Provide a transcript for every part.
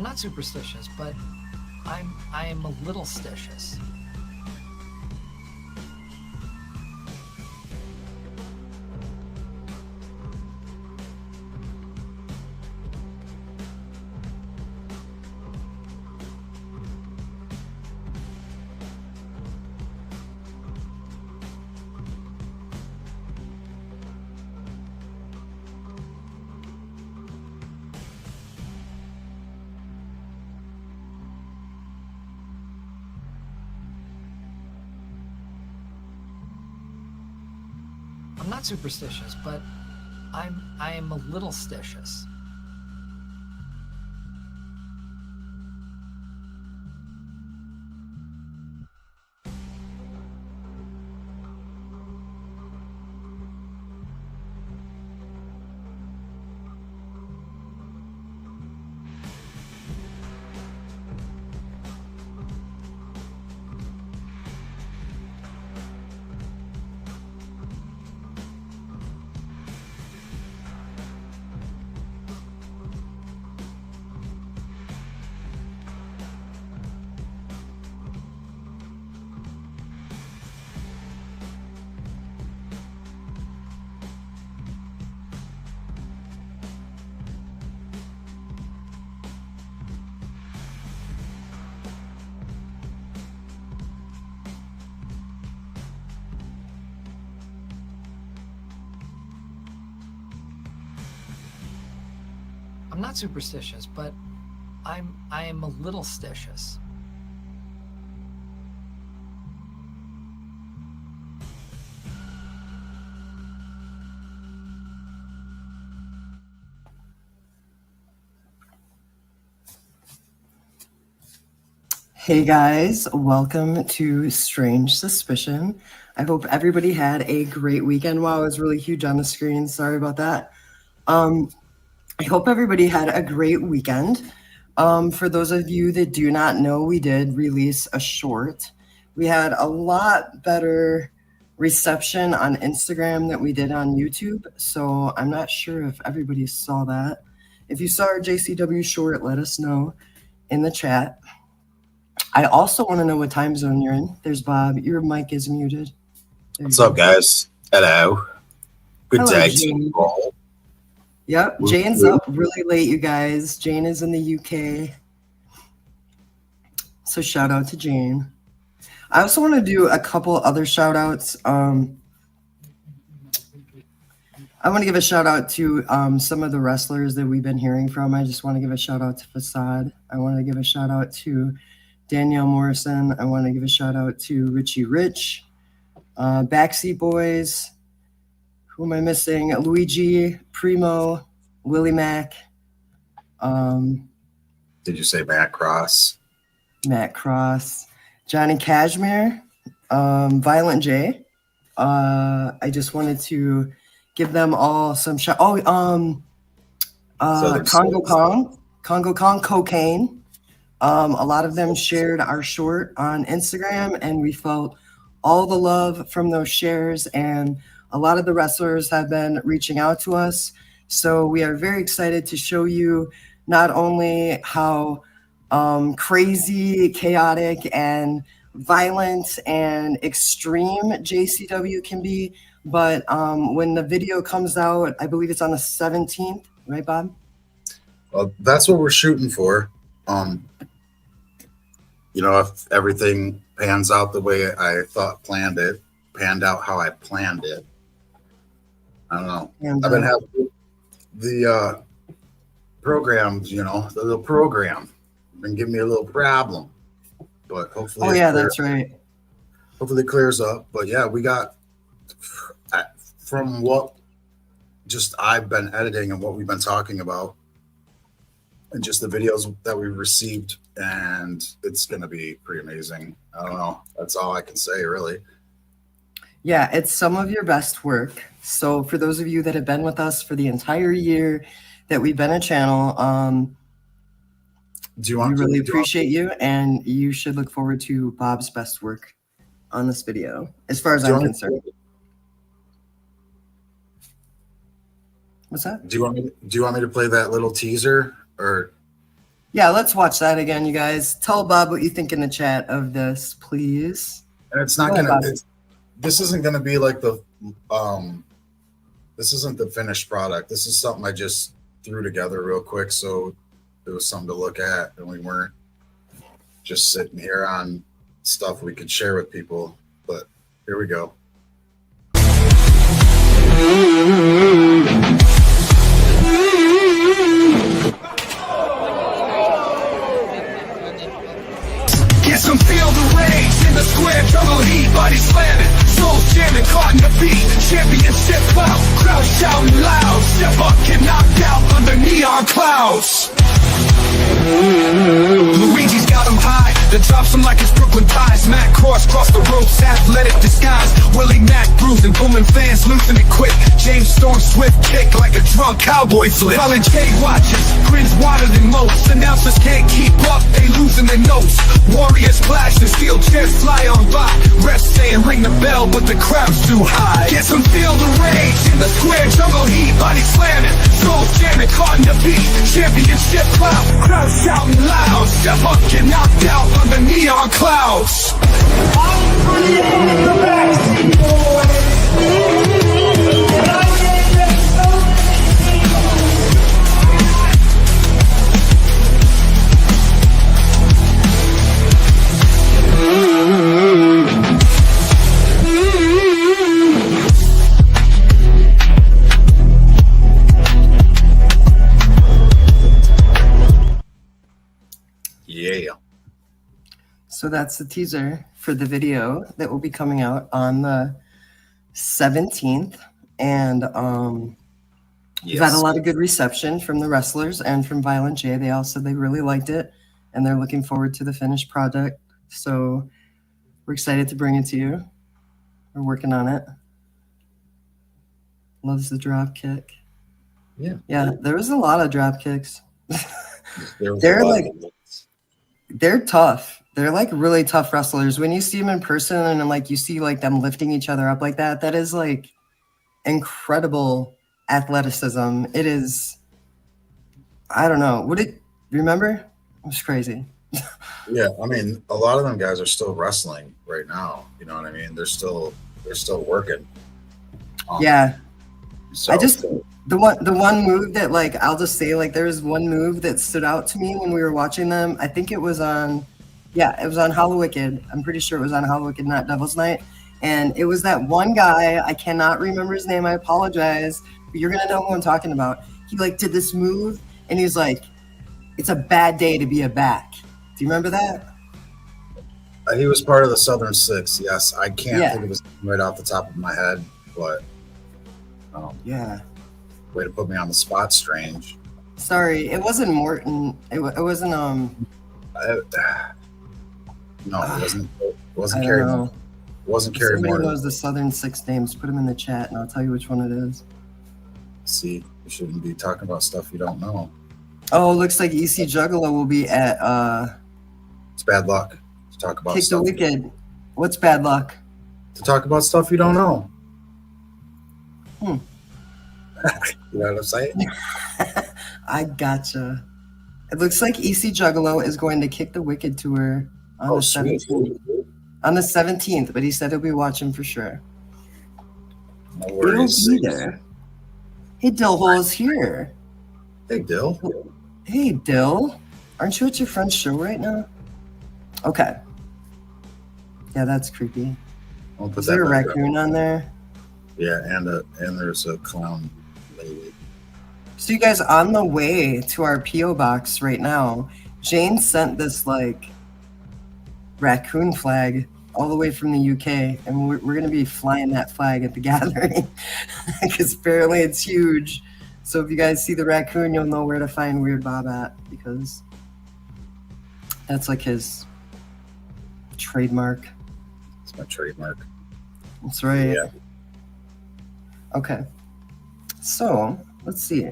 I'm not superstitious, but I am a little stitious. I'm not superstitious, but I am a little stitious. I'm not superstitious, but I am a little stitious. Hey guys, welcome to Strange Suspicion. I hope everybody had a great weekend. Wow, it was really huge on the screen. Sorry about that. I hope everybody had a great weekend. For those of you that do not know, we did release a short. We had a lot better reception on Instagram than we did on YouTube, so I'm not sure if everybody saw that. If you saw our JCW short, let us know in the chat. I also want to know what time zone you're in. There's Bob. Your mic is muted. What's up, guys? Hello. Good Hello, day Jane. to you all. Yep, Jane's up really late, you guys. Jane is in the UK. So shout out to Jane. I also want to do a couple other shout outs. I want to give a shout out to some of the wrestlers that we've been hearing from. I just want to give a shout out to Facade. I want to give a shout out to Danielle Morrison. I want to give a shout out to Richie Rich, Backseat Boys. Who am I missing? Luigi, Primo, Willie Mack. Did you say Matt Cross? Matt Cross, Johnny Cashmere, Violent J. I just wanted to give them all some shout. Congo Kong, Cocaine. A lot of them shared our short on Instagram, and we felt all the love from those shares. And a lot of the wrestlers have been reaching out to us. So we are very excited to show you not only how crazy, chaotic, and violent and extreme JCW can be, but when the video comes out, I believe it's on the 17th, right, Bob? Well, that's what we're shooting for. If everything pans out the way I panned out how I planned it. I don't know. And, I've been having the programs, the little program, been giving me a little problem, but hopefully. Oh yeah, that's right. Hopefully it clears up. But yeah, we got from what just I've been editing and what we've been talking about, and just the videos that we've received, and it's going to be pretty amazing. I don't know. That's all I can say, really. Yeah, it's some of your best work. So for those of you that have been with us for the entire year that we've been a channel, we really appreciate you, and you should look forward to Bob's best work on this video, as far as I'm concerned. What's that? Do you want me to play that little teaser, or Yeah, let's watch that again, you guys. Tell Bob what you think in the chat of this, please. And it's not Go ahead, gonna. Bob. This isn't gonna be like the. This isn't the finished product. This is something I just threw together real quick, so it was something to look at, and we weren't just sitting here on stuff we could share with people. But here we go. Get some feel the rage in the square, jungle heat, body slamming, souls jamming, caught in the beat, championship clout, crowd shouting loud, step up, get knocked out under neon clouds. Luigi's got him high, that drops him like it's Brooklyn ties. Matt cross the ropes, athletic disguise. Willie Mack bruising, booming fans losing it quick. James Storm swift kick like a drunk cowboy flip. Colin K watches, grins wider than most. Announcers can't keep up, they losing their notes. Warriors clashing, steel chairs fly on by. Refs saying ring the bell, but the crowd's too high. Get some feel the rage in the square, jungle heat, body slamming, souls jamming, caught in the beat, championship clout, crowd shouting loud, step up, get knocked out under neon clouds. Yeah. So that's the teaser for the video that will be coming out on the 17th. And we've had a lot of good reception from the wrestlers and from Violent J. They all said they really liked it and they're looking forward to the finished product. So we're excited to bring it to you. We're working on it. Loves the drop kick. Yeah. Yeah, there was a lot of drop kicks. They're like, they're tough. They're like really tough wrestlers. When you see them in person and like you see like them lifting each other up like that, that is like incredible athleticism. It is, I don't know. Remember? It was crazy. Yeah, I mean, a lot of them guys are still wrestling right now. You know what I mean? They're still working. Yeah. So, I just the one move that like I'll just say like there was one move that stood out to me when we were watching them. I think it was on Hollow Wicked. I'm pretty sure it was on Hollow Wicked, not Devil's Night. And it was that one guy, I cannot remember his name, I apologize, but you're gonna know who I'm talking about. He like did this move and he's like, it's a bad day to be a back. Do you remember that? he was part of the Southern Six. Yes, I can't Yeah. think of his name right off the top of my head, but Yeah. way to put me on the spot. Strange. Sorry, it wasn't Morton. It wasn't No, it wasn't I Kerry. don't know. It wasn't Kerry Somebody Morton. knows the Southern Six names. Put them in the chat, and I'll tell you which one it is. See, you shouldn't be talking about stuff you don't know. Oh, looks like EC Juggalo will be at It's bad luck to talk about Kick the stuff. Wicked. What's bad luck? To talk about stuff you don't know. Hmm. You know what I'm saying? I gotcha. It looks like EC Juggalo is going to Kick the Wicked tour on the sweet. 17th. On the 17th, but he said he'll be watching for sure. No He'll worries. be there. Hey, Dillhole is here. Hey, Dill. Hey, Dill. Aren't you at your friend's show right now? Okay. Yeah, that's creepy. I'll put Is there a that back up. raccoon on there? Yeah, and there's a clown lady. So you guys, on the way to our P.O. box right now, Jane sent this like raccoon flag all the way from the UK, and we're going to be flying that flag at the gathering because apparently it's huge. So if you guys see the raccoon, you'll know where to find Weird Bob at, because that's like his trademark. It's my trademark. That's right. Yeah. Okay. So let's see.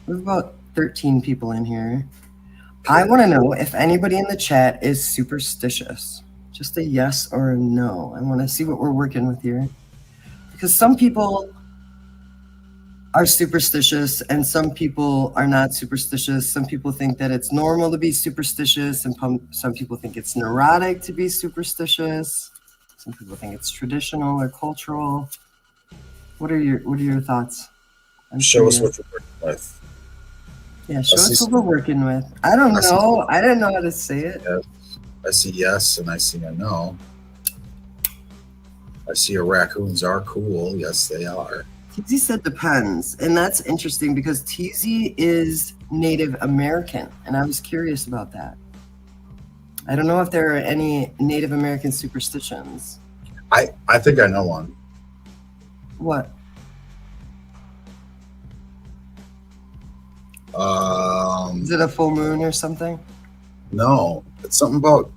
We have about 13 people in here. I want to know if anybody in the chat is superstitious. Just a yes or a no. I want to see what we're working with here. Because some people are superstitious, and some people are not superstitious. Some people think that it's normal to be superstitious, and some people think it's neurotic to be superstitious. Some people think it's traditional or cultural. What are your thoughts? Show us what you're working with. Yeah, show us what we're working with. I don't know. I didn't know how to say it. Yes. I see yes, and I see a no. I see raccoons are cool. Yes, they are. TZ said depends, and that's interesting because TZ is Native American, and I was curious about that. I don't know if there are any Native American superstitions. I think I know one. What? Is it a full moon or something? No, it's something about.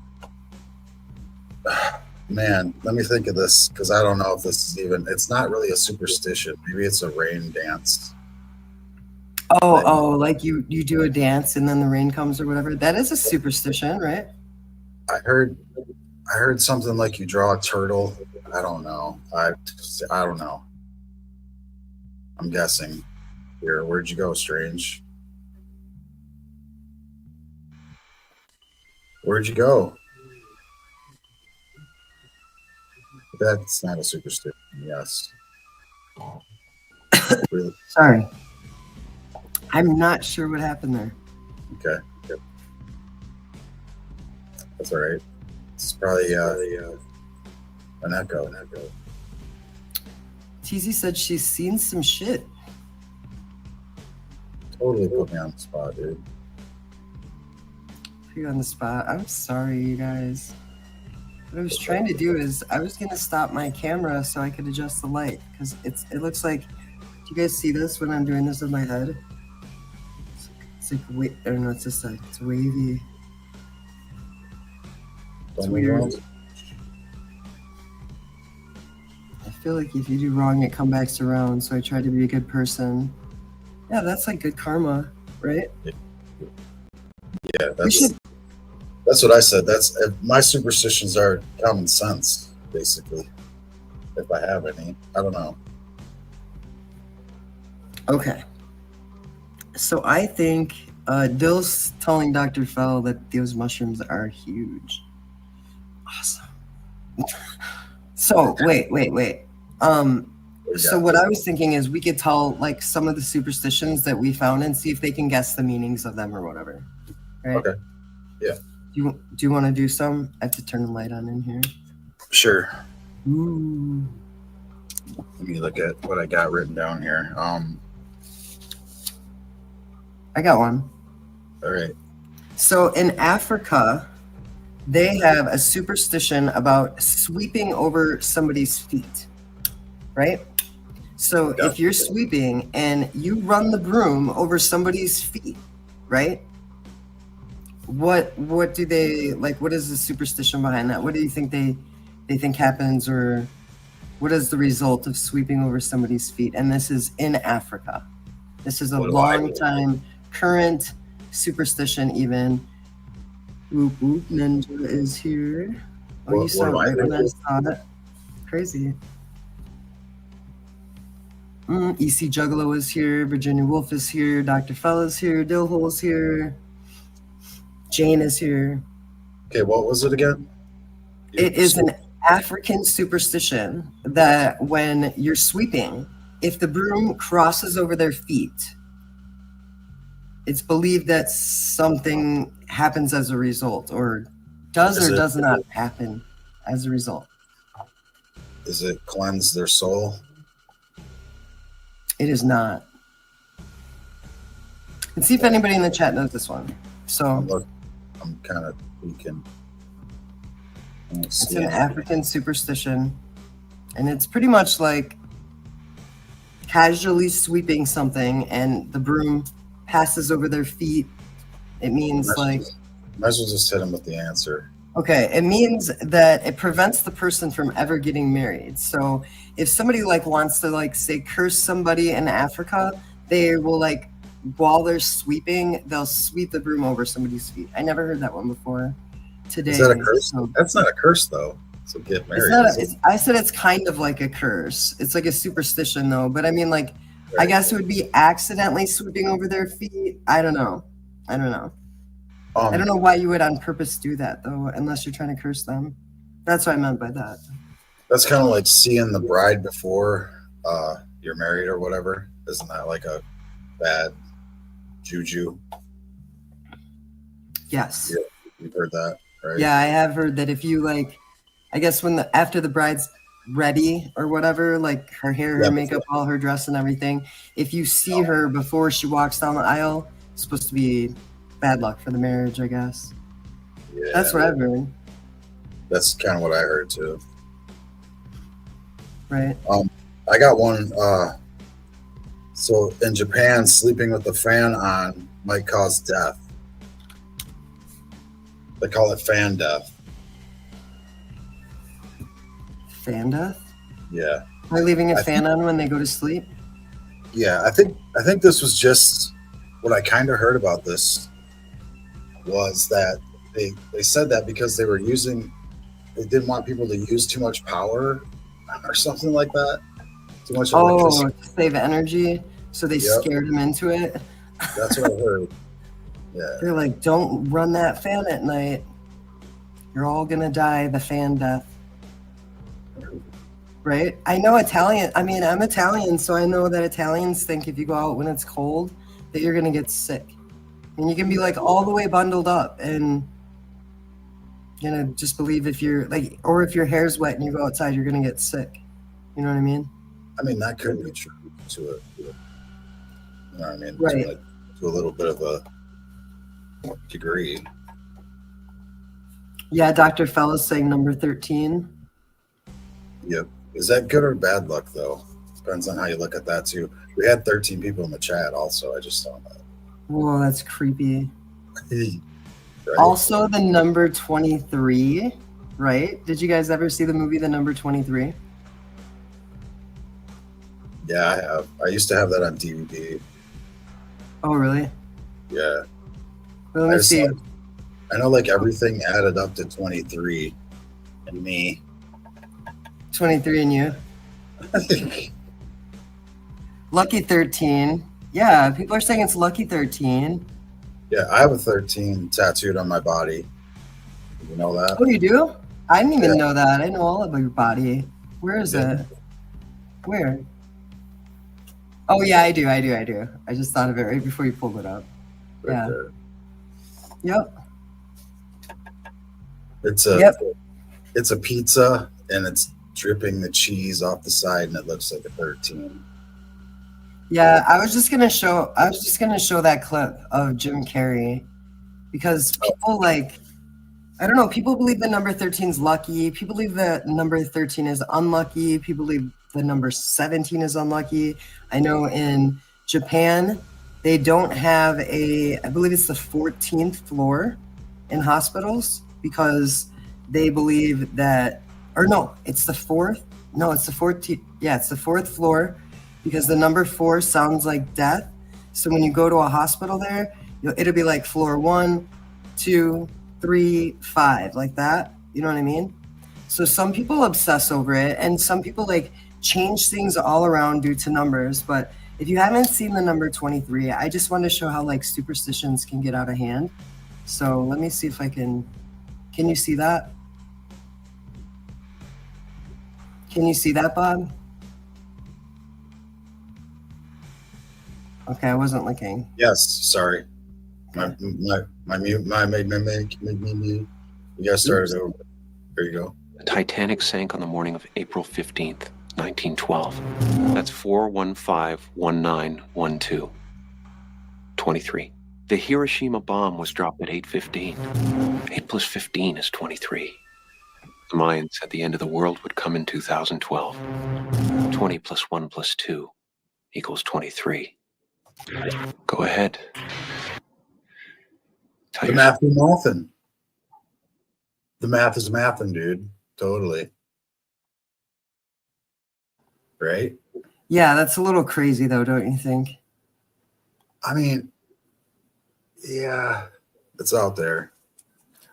Man, let me think of this because I don't know if this is even. It's not really a superstition. Maybe it's a rain dance. Oh, like you do a dance and then the rain comes or whatever. That is a superstition, right? I heard something like you draw a turtle. I don't know. I don't know. I'm guessing. Here, where'd you go, Strange? Where'd you go? That's not a superstition. Yes. Really? Sorry. I'm not sure what happened there. Okay. That's all right. It's probably an echo. TZ said she's seen some shit. Totally put me on the spot, dude. Put you on the spot. I'm sorry, you guys. What I was trying to do is I was gonna stop my camera so I could adjust the light because it looks like. Do you guys see this when I'm doing this with my head? It's like I don't know. It's this side. It's wavy. It's weird. I feel like if you do wrong, it comes back around. So I try to be a good person. Yeah, that's like good karma, right? Yeah, that's what I said. That's my superstitions are common sense, basically. If I have any, I don't know. Okay. So I think Dill's telling Dr. Fell that those mushrooms are huge. Awesome. So wait. So what I was thinking is we could tell like some of the superstitions that we found and see if they can guess the meanings of them or whatever. Right? Okay. Yeah. Do you want to do some? I have to turn the light on in here. Sure. Ooh. Let me look at what I got written down here. I got one. All right. So in Africa, they have a superstition about sweeping over somebody's feet, right? So if you're sweeping and you run the broom over somebody's feet, right? What do they like? What is the superstition behind that? What do you think they think happens, or what is the result of sweeping over somebody's feet? And this is in Africa. This is a long time current superstition even. Whoop whoop, Ninja is here. Oh, you saw it right when I saw it. Crazy. EC Juggalo is here. Virginia Wolf is here. Dr. Fell is here. Dillhole is here. Jane is here. Okay, what was it again? It is an African superstition that when you're sweeping, if the broom crosses over their feet, it's believed that something happens as a result, or does not happen as a result. Does it cleanse their soul? It is not. Let's see if anybody in the chat knows this one. So I'm kind of thinking. It's an African superstition, and it's pretty much like casually sweeping something and the broom passes over their feet. It means like... Might as well just hit him with the answer. Okay, it means that it prevents the person from ever getting married. So if somebody like wants to like say curse somebody in Africa, they will like, while they're sweeping, they'll sweep the broom over somebody's feet. I never heard that one before today. Is that a curse? So, that's not a curse though. So get married. I said it's kind of like a curse. It's like a superstition though. But I mean, like I guess it would be accidentally sweeping over their feet. I don't know. I don't know why you would on purpose do that though, unless you're trying to curse them. That's what I meant by that. That's kind of like seeing the bride before you're married or whatever. Isn't that like a bad juju? Yes. Yeah, you've heard that, right? Yeah, I have heard that if you like, I guess after the bride's ready or whatever, like her hair, her makeup, all her dress and everything, if you see her before she walks down the aisle, it's supposed to be bad luck for the marriage, I guess. Yeah, that's what I've heard. That's kind of what I heard too. Right. I got one. So in Japan, sleeping with the fan on might cause death. They call it fan death. Fan death? Yeah. Are they leaving a fan on when they go to sleep? Yeah, I think this was just what I kind of heard about this was that they said that because they didn't want people to use too much power or something like that. Too much electricity. To save energy, so they scared them into it. That's what I heard. Yeah. They're like, don't run that fan at night. You're all gonna die the fan death. Right? I know Italian. I mean, I'm Italian, so I know that Italians think if you go out when it's cold, that you're gonna get sick. And you can be like all the way bundled up and just believe if you're like, or if your hair's wet and you go outside, you're gonna get sick. You know what I mean? I mean, that could be true to it. You know what I mean? Right. To a little bit of a degree. Yeah, Dr. Fella's saying number 13. Yep. Is that good or bad luck, though? Depends on how you look at that, too. We had 13 people in the chat, also. I just saw that. Whoa, that's creepy. Right? Also, the number 23, right? Did you guys ever see the movie The Number 23? Yeah, I have. I used to have that on DVD. Oh, really? Yeah. Well, let me see. I know, like, everything added up to 23. And me. 23 and you. Lucky 13. Yeah, people are saying it's lucky 13. Yeah, I have a 13 tattooed on my body. You know that? Oh, you do? I didn't even know that. I know all of your body. Where is it? Where? Oh, yeah, I do. I just thought of it right before you pulled it up. Right there. Yep. It's a pizza, and it's dripping the cheese off the side, and it looks like a 13. Yeah, I was just gonna show that clip of Jim Carrey because people I don't know, people believe the number 13 is lucky. People believe the number 13 is unlucky. People believe the number 17 is unlucky. I know in Japan, they don't have I believe it's the 14th floor in hospitals because they believe that, or no, it's the 4th. No, it's the 14th. Yeah, it's the 4th floor because the number 4 sounds like death. So when you go to a hospital there, it'll be like floor 1, 2, 3, 5, like that. You know what I mean? So some people obsess over it, and some people change things all around due to numbers. But if you haven't seen the number 23, I just want to show how superstitions can get out of hand. So let me see if I can you see that? Can you see that, Bob? Okay, I wasn't looking. Yes, sorry. My mute made me. You guys started over. There you go. The Titanic sank on the morning of April 15th, 1912. That's 4151912. 23. The Hiroshima bomb was dropped at 8:15. 8 plus 15 is 23. The Mayans said the end of the world would come in 2012. 20 plus 1 plus 2 equals 23. Go ahead. The math is mathin'. The math is mathin', dude. Totally. Right? Yeah, that's a little crazy though, don't you think? I mean, yeah, it's out there.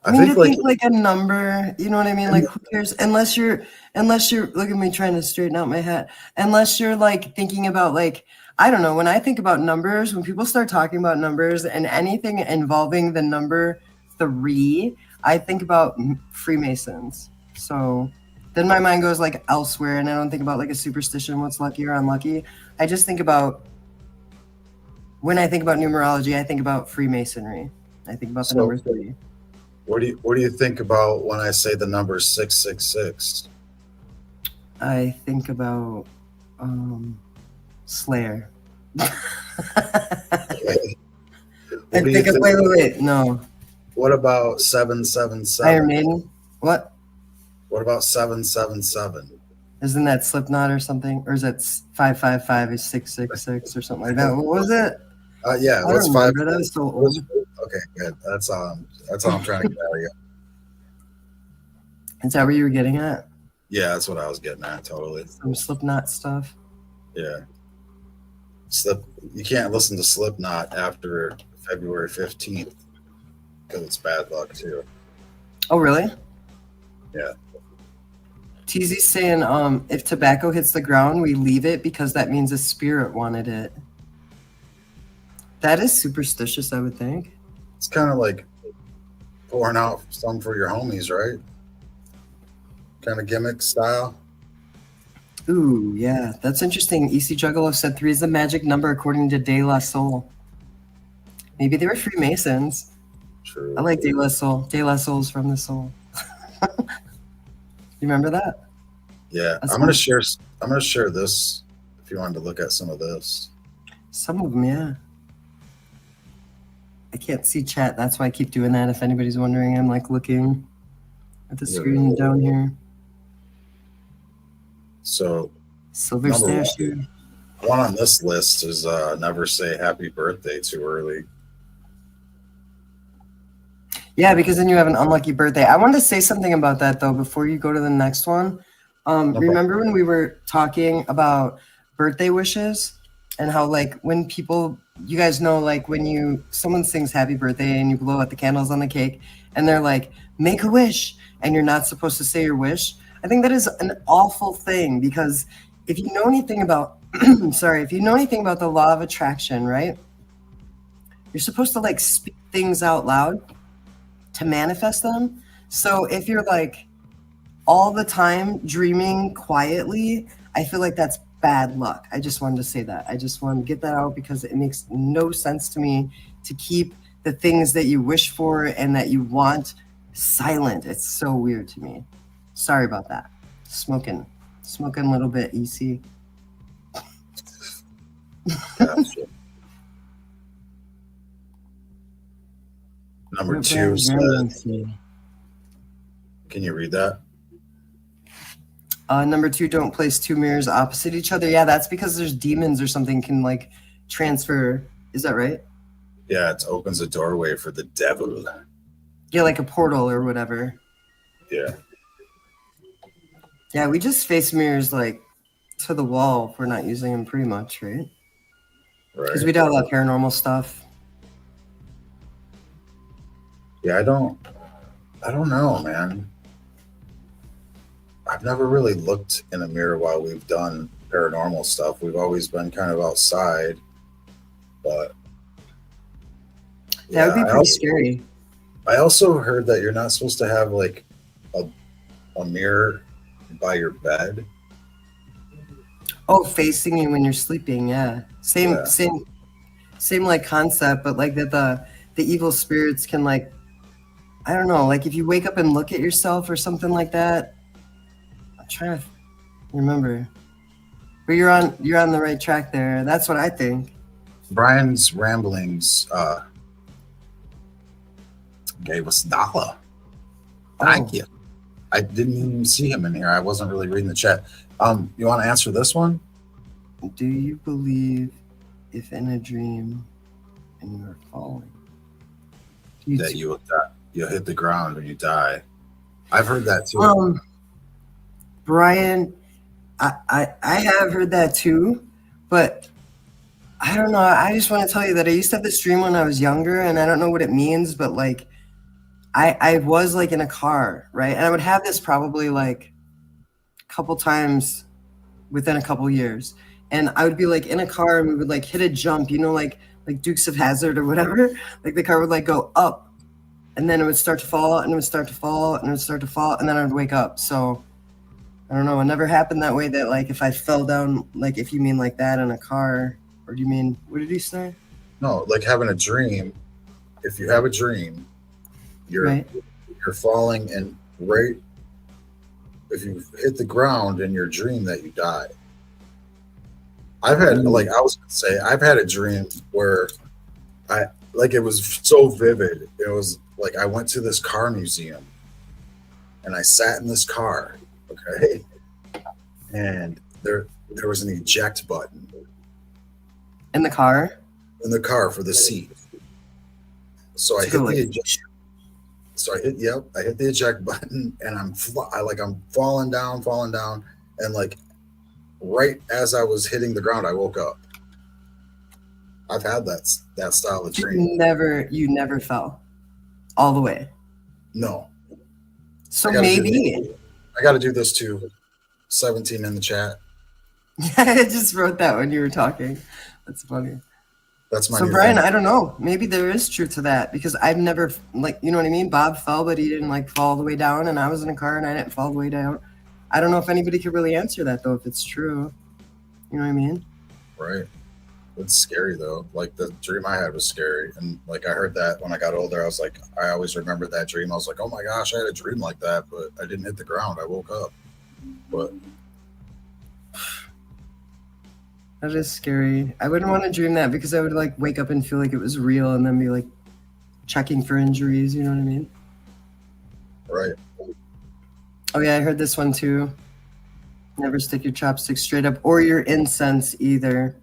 I mean, think a number, you know what I mean? Who cares? Unless you're, look at me trying to straighten out my hat. Unless you're thinking about I don't know. When I think about numbers, when people start talking about numbers and anything involving the number 3, I think about Freemasons. So then my mind goes like elsewhere, and I don't think about like a superstition, what's lucky or unlucky. I just think about, when I think about numerology, I think about Freemasonry. I think about the number 3. What do you think about when I say the number 666? I think about Slayer. Okay. I think of, wait, no. What about 777? Iron Maiden? What? What about 777? Isn't that Slipknot or something? Or is that 555 is 666 or something like that? What was it? Yeah, I what's don't 5? remember. That was so old. Okay, good. That's all I'm trying to get out of you. Is that where you were getting at? Yeah, that's what I was getting at. Totally. Some Slipknot stuff. Yeah. You can't listen to Slipknot after February 15th because it's bad luck too. Oh, really? Yeah. TZ's saying, if tobacco hits the ground, we leave it because that means a spirit wanted it. That is superstitious, I would think. It's kind of like pouring out some for your homies, right? Kind of gimmick style. Ooh, yeah, that's interesting. EC Juggalo said 3 is the magic number according to De La Soul. Maybe they were Freemasons. True. I like De La Soul. De La Soul's from the soul. You remember that? Yeah, That's I'm gonna share this if you wanted to look at some of this. Some of them, yeah. I can't see chat. That's why I keep doing that. If anybody's wondering, I'm like looking at the screen down here. So Silver number statue. one on this list is never say happy birthday too early. Yeah, because then you have an unlucky birthday. I wanted to say something about that though before you go to the next one. Remember when we were talking about birthday wishes and how like when people, you guys know, like when someone sings happy birthday and you blow out the candles on the cake and they're like, make a wish, and you're not supposed to say your wish. I think that is an awful thing because if you know anything about, if you know anything about the law of attraction, right? You're supposed to like speak things out loud to manifest them. So if you're like all the time dreaming quietly, I feel like that's bad luck. I just wanted to say that. I just wanted to get that out because it makes no sense to me to keep the things that you wish for and that you want silent. It's so weird to me. Sorry about that. Smoking a little bit, EC. Gotcha. Number 2 says, can you read that? Number 2, don't place 2 mirrors opposite each other. Yeah, that's because there's demons or something can like transfer. Is that right? Yeah, it opens a doorway for the devil. Yeah, like a portal or whatever. Yeah. Yeah, we just face mirrors like to the wall if we're not using them pretty much, right? Right. Because we do a lot of paranormal stuff. Yeah, I don't know, man. I've never really looked in a mirror while we've done paranormal stuff. We've always been kind of outside, but That would be pretty scary. I also heard that you're not supposed to have like a mirror by your bed. Oh, facing you when you're sleeping, yeah. Same like concept, but like that the evil spirits can like, I don't know, like if you wake up and look at yourself or something like that. I'm trying to remember. But you're on the right track there. That's what I think. Brian's ramblings gave us $1. Thank you. I didn't even see him in here. I wasn't really reading the chat. You want to answer this one? Do you believe if in a dream and you are falling, That you'll hit the ground when you die? I've heard that too. Brian, I have heard that too, but I don't know. I just want to tell you that I used to have this dream when I was younger, and I don't know what it means, but like I was like in a car, right? And I would have this probably like a couple times within a couple years. and I would be like in a car and we would like hit a jump, you know, like Dukes of Hazzard or whatever. Like the car would like go up, and then it would start to fall, and it would start to fall, and it would start to fall, and then I would wake up. So I don't know. It never happened that way. That like if I fell down, like if you mean like that in a car, or do you mean what did he say? No, like having a dream. If you have a dream, you're falling, and right if you hit the ground in your dream that you die. I've had I've had a dream where it was so vivid. It was like I went to this car museum and I sat in this car, okay? And there was an eject button. In the car? In the car for the seat. So I hit the eject. So I hit the eject button, and I'm falling down, and like right as I was hitting the ground, I woke up. I've had that style of dream. You never fell all the way. No. So maybe I got to do this too. 17 in the chat. I just wrote that when you were talking. That's funny. That's my. So Bryan, I don't know. Maybe there is truth to that because I've never you know what I mean. Bob fell, but he didn't like fall all the way down, and I was in a car and I didn't fall all the way down. I don't know if anybody could really answer that though, if it's true. You know what I mean? Right. It's scary though. Like the dream I had was scary, and like I heard that when I got older. I was like, I always remembered that dream. I was like, oh my gosh, I had a dream like that, but I didn't hit the ground. I woke up. But that is scary. I wouldn't want to dream that because I would like wake up and feel like it was real, and then be like checking for injuries. You know what I mean? Right. Oh yeah, I heard this one too. Never stick your chopsticks straight up or your incense either.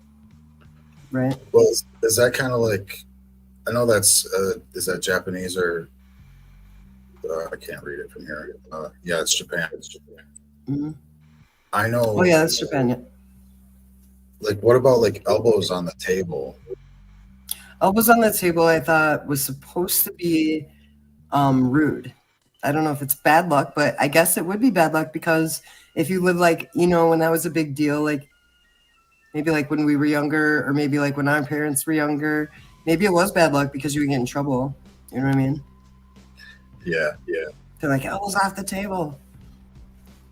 Right. Well, is that kind of like? I know that's is that Japanese or I can't read it from here. Yeah, it's Japan. Mm-hmm. I know. Oh yeah, that's Japan. Yeah. Like, what about like elbows on the table? Elbows on the table, I thought was supposed to be rude. I don't know if it's bad luck, but I guess it would be bad luck because if you live like, you know, when that was a big deal, like maybe like when we were younger, or maybe like when our parents were younger, maybe it was bad luck because you would get in trouble. You know what I mean? Yeah. They're like, elbows off the table.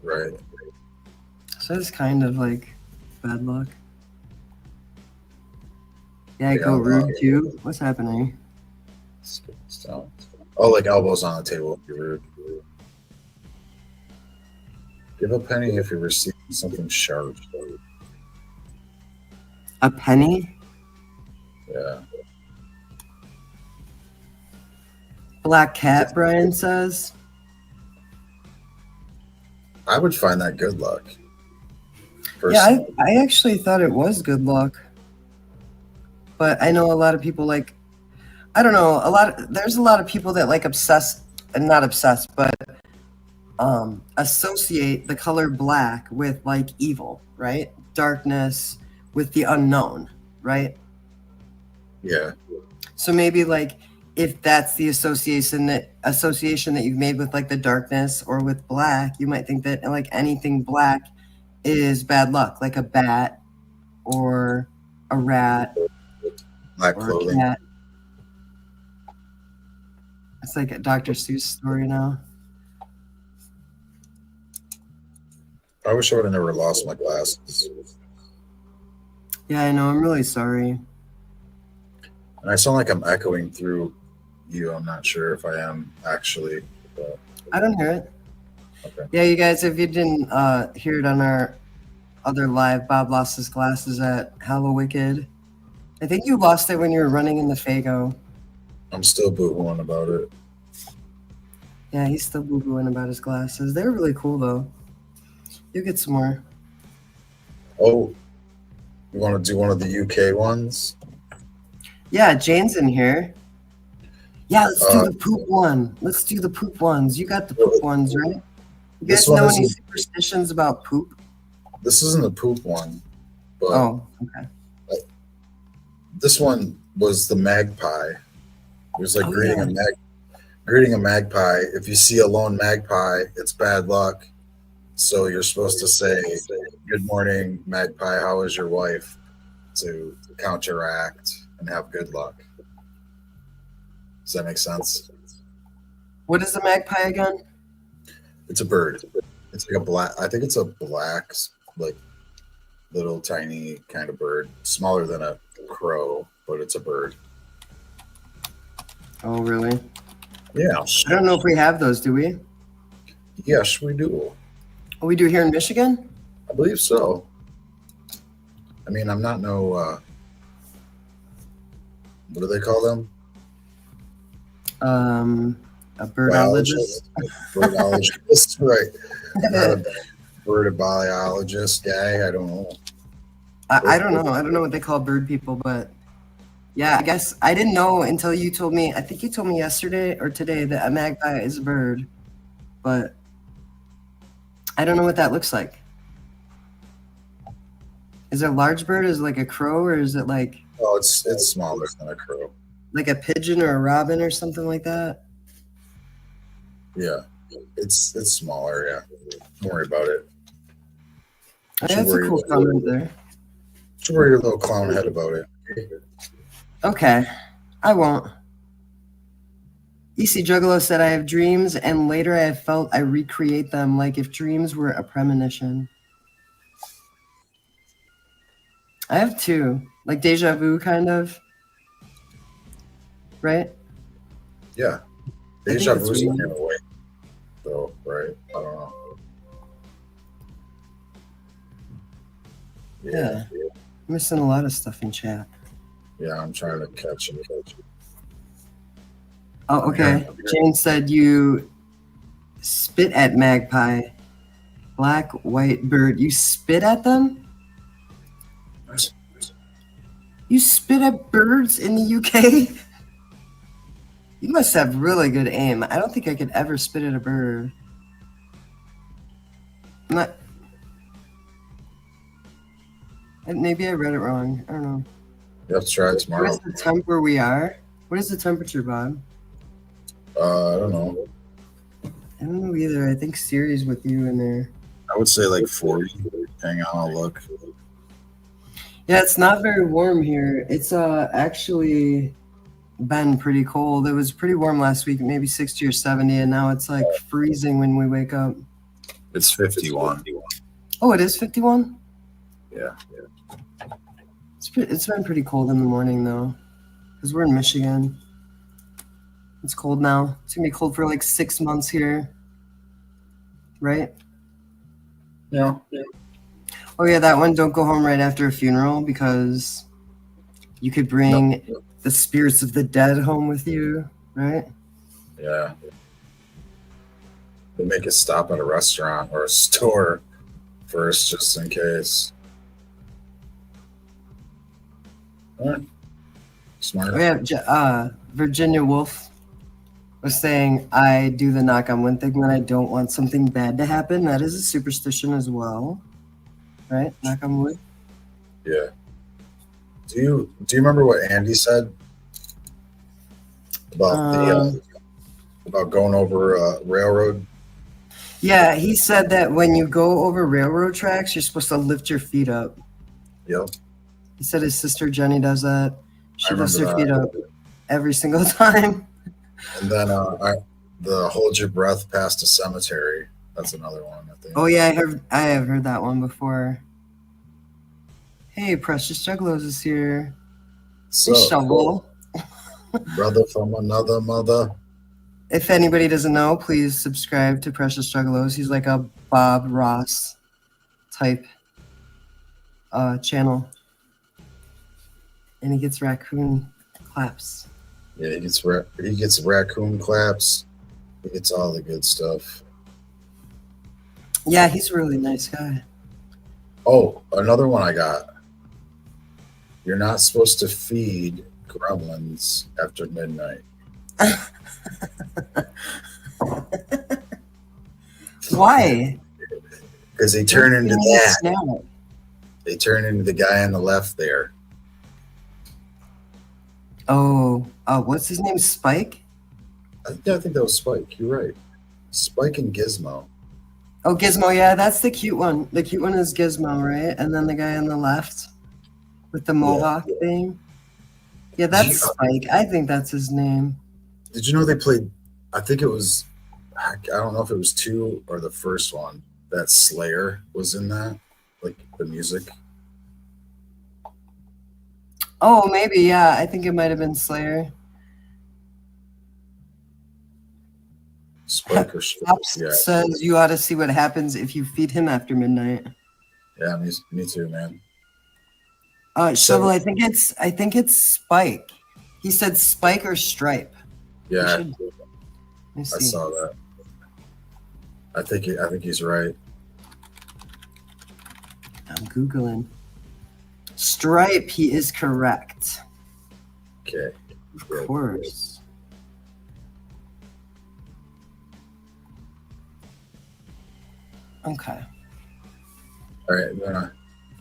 Right. So it's kind of like bad luck. Yeah, I go rude too. What's happening? Oh, like elbows on the table. You're rude. Give a penny if you're receiving something sharp. A penny? Yeah. Black cat, Bryan says. I would find that good luck. Yeah, I actually thought it was good luck. But I know a lot of people like, I don't know, there's a lot of people that like not obsessed, but associate the color black with like evil, right? Darkness with the unknown, right? Yeah. So maybe like if that's the association that you've made with like the darkness or with black, you might think that like anything black is bad luck, like a bat or a rat. Black clothing. It's like a Dr. Seuss story now. I wish I would have never lost my glasses. Yeah, I know. I'm really sorry. And I sound like I'm echoing through you. I'm not sure if I am actually. But... I don't hear it. Okay. Yeah, you guys, if you didn't hear it on our other live, Bob lost his glasses at Hallowicked. I think you lost it when you were running in the Fago. I'm still boo-hooing about it. Yeah, he's still boo-booing about his glasses. They're really cool, though. You get some more. Oh, you want to do one of the UK ones? Yeah, Jane's in here. Yeah, let's do the poop one. Let's do the poop ones. You got the poop ones, right? You guys know any superstitions about poop? This isn't a poop one. But oh, okay. This one was the magpie. It was like greeting a magpie. If you see a lone magpie, it's bad luck. So you're supposed to say, "Good morning, Magpie. How is your wife?" to counteract and have good luck. Does that make sense? What is the magpie again? It's a bird. It's like a black. I think it's a black, like little tiny kind of bird, smaller than a crow, but it's a bird. Oh, really? Yeah. I don't know if we have those, do we? Yes, we do. Oh, we do here in Michigan? I believe so. I mean, I'm not no. What do they call them? A birdologist. Birdologist, right? Not a bird biologist guy. I don't know. I don't know. I don't know what they call bird people, but yeah, I guess I didn't know until you told me. I think you told me yesterday or today that a magpie is a bird, but I don't know what that looks like. Is it a large bird? Is it like a crow, or is it like Oh, it's smaller than a crow. like a pigeon or a robin or something like that? Yeah, it's smaller. Yeah, don't worry about it. Oh, that's a cool comment there. Don't worry your little clown head about it. Okay, I won't. EC Juggalo said, I have dreams, and later I have felt I recreate them like if dreams were a premonition. I have two, like deja vu kind of. Right? Yeah, I think deja it's vu's in real. a way, though, right? I don't know. Yeah. I'm missing a lot of stuff in chat. Yeah, I'm trying to catch it. Oh, okay. Jane said you spit at magpie. Black, white bird. You spit at them? You spit at birds in the UK? You must have really good aim. I don't think I could ever spit at a bird. I'm not. Maybe I read it wrong. I don't know. You have to try it What tomorrow. is the temp where we are? What is the temperature, Bob? I don't know. I don't know either. I think Siri's with you in there. I would say like 40. Hang on, I'll look. Yeah, it's not very warm here. It's actually been pretty cold. It was pretty warm last week, maybe 60 or 70, and now it's like freezing when we wake up. It's 51. Oh, it is 51? Yeah. It's been pretty cold in the morning, though, because we're in Michigan. It's cold now. It's going to be cold for like 6 months here. Right? Yeah. Oh, yeah, that one, don't go home right after a funeral, because you could bring the spirits of the dead home with you, right? Yeah. They make us stop at a restaurant or a store first, just in case. All right. Smart. Oh, yeah, Virginia Woolf was saying, I do the knock on wood thing when I don't want something bad to happen. That is a superstition as well, right? Knock on wood. Yeah. Do you remember what Andy said about about going over a railroad? Yeah, he said that when you go over railroad tracks, you're supposed to lift your feet up. Yep. He said his sister Jenny does that. She I lifts her remember feet that. up every single time. And then the hold your breath past a cemetery. That's another one, I think. Oh yeah, I have heard that one before. Hey, Precious Juggalos is here. So, Hey, Shovel. brother from another mother. If anybody doesn't know, please subscribe to Precious Juggalos. He's like a Bob Ross type channel. And he gets raccoon claps. Yeah, he gets raccoon claps. He gets all the good stuff. Yeah, he's a really nice guy. Oh, another one I got. You're not supposed to feed gremlins after midnight. Why? Because they turn into Give me a that. snack. They turn into the guy on the left there. Oh, what's his name? Spike? I think that was Spike. You're right. Spike and Gizmo. Oh, Gizmo, yeah, that's the cute one. The cute one is Gizmo, right? And then the guy on the left with the mohawk thing. Yeah, that's Spike. I think that's his name. Did you know they played? I think it was. I don't know if it was 2 or the first one. That Slayer was in that, like the music. Oh, maybe, yeah. I think it might have been Slayer. Spike or Spike. Pops Yeah. says you ought to see what happens if you feed him after midnight. Yeah, me too, man. Shovel, I think it's Spike. He said Spike or Stripe. Yeah, Let me I see. saw that. I think he's right. I'm Googling. Stripe, he is correct. Okay. Of course. Okay. All right, I'm gonna.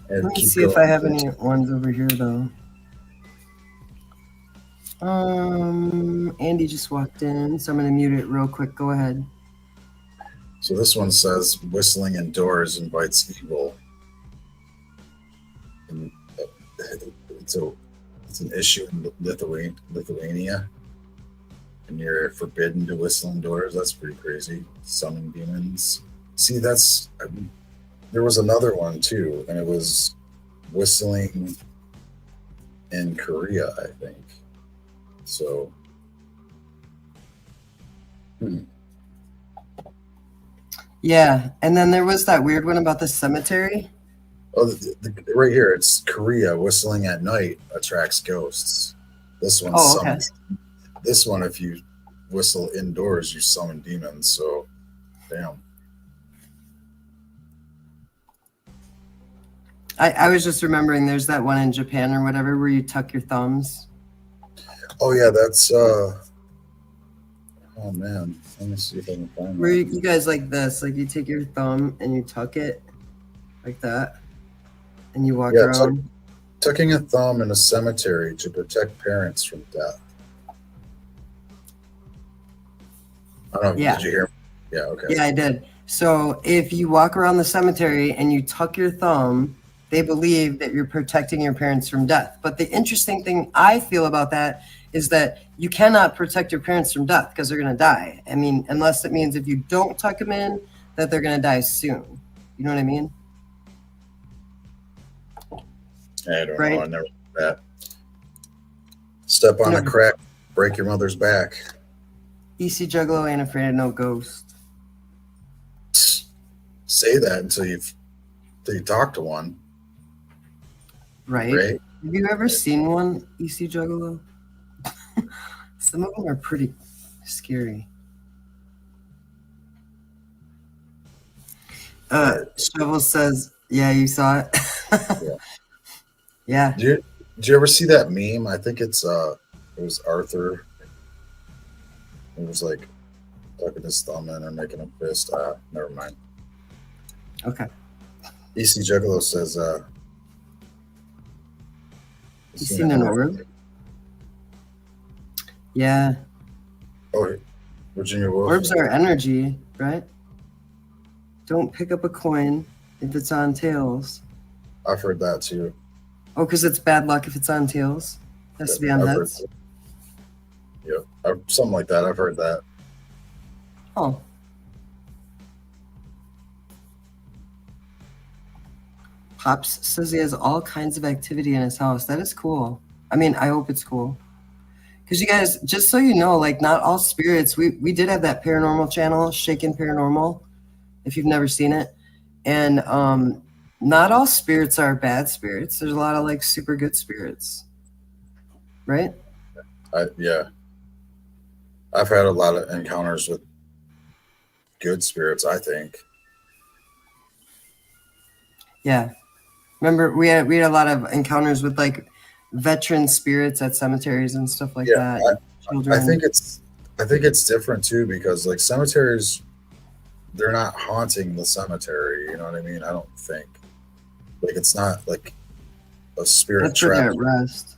Let me see if I have any ones over here though. Andy just walked in, so I'm gonna mute it real quick. Go ahead. So this one says whistling indoors invites evil. And it's an issue in Lithuania, and you're forbidden to whistle indoors. That's pretty crazy. Summon demons. See, there was another one too, and it was whistling in Korea, I think. So, Yeah, and then there was that weird one about the cemetery. oh, right here, it's Korea. Whistling at night attracts ghosts. This one, Oh, okay. This one, if you whistle indoors, you summon demons. So, damn. I was just remembering there's that one in Japan or whatever where you tuck your thumbs. Oh yeah, that's oh man. Let me see if I can find Where that. you guys like this, like you take your thumb and you tuck it like that, and you walk Yeah, around. Tucking a thumb in a cemetery to protect parents from death. I don't know. Yeah. Did you hear? Yeah. Okay. Yeah, I did. So if you walk around the cemetery and you tuck your thumb, they believe that you're protecting your parents from death. But the interesting thing I feel about that is that you cannot protect your parents from death because they're going to die. I mean, unless it means if you don't tuck them in, that they're going to die soon. You know what I mean? I don't Right. know. I never did that. Step on No. a crack, break your mother's back. EC Juggalo ain't afraid of no ghost. Say that until you talk to one, Right? right? Have you ever seen one, EC Juggalo? Some of them are pretty scary. Shovel says, yeah, you saw it. Yeah. Did you ever see that meme? I think it was Arthur. It was like tucking his thumb in or making a fist. Never mind. Okay. EC Juggalo says, You seen an orb? Yeah. Oh, Virginia Woolf. Orbs are energy, right? Don't pick up a coin if it's on tails. I've heard that too. Oh, because it's bad luck if it's on tails. It has to be on I've heard heads. that. Yep, something like that. I've heard that. Oh. Pops says he has all kinds of activity in his house. That is cool. I mean, I hope it's cool. Because you guys, just so you know, like not all spirits, we did have that paranormal channel, Shaken Paranormal, if you've never seen it. And not all spirits are bad spirits. There's a lot of like super good spirits. Right? Yeah. I've had a lot of encounters with good spirits, I think. Yeah. Remember, we had a lot of encounters with like veteran spirits at cemeteries and stuff like Yeah, that. Children. I think it's different too, because like cemeteries, they're not haunting the cemetery, you know what I mean? I don't think. Like it's not like a spirit That's where they're trap. at rest.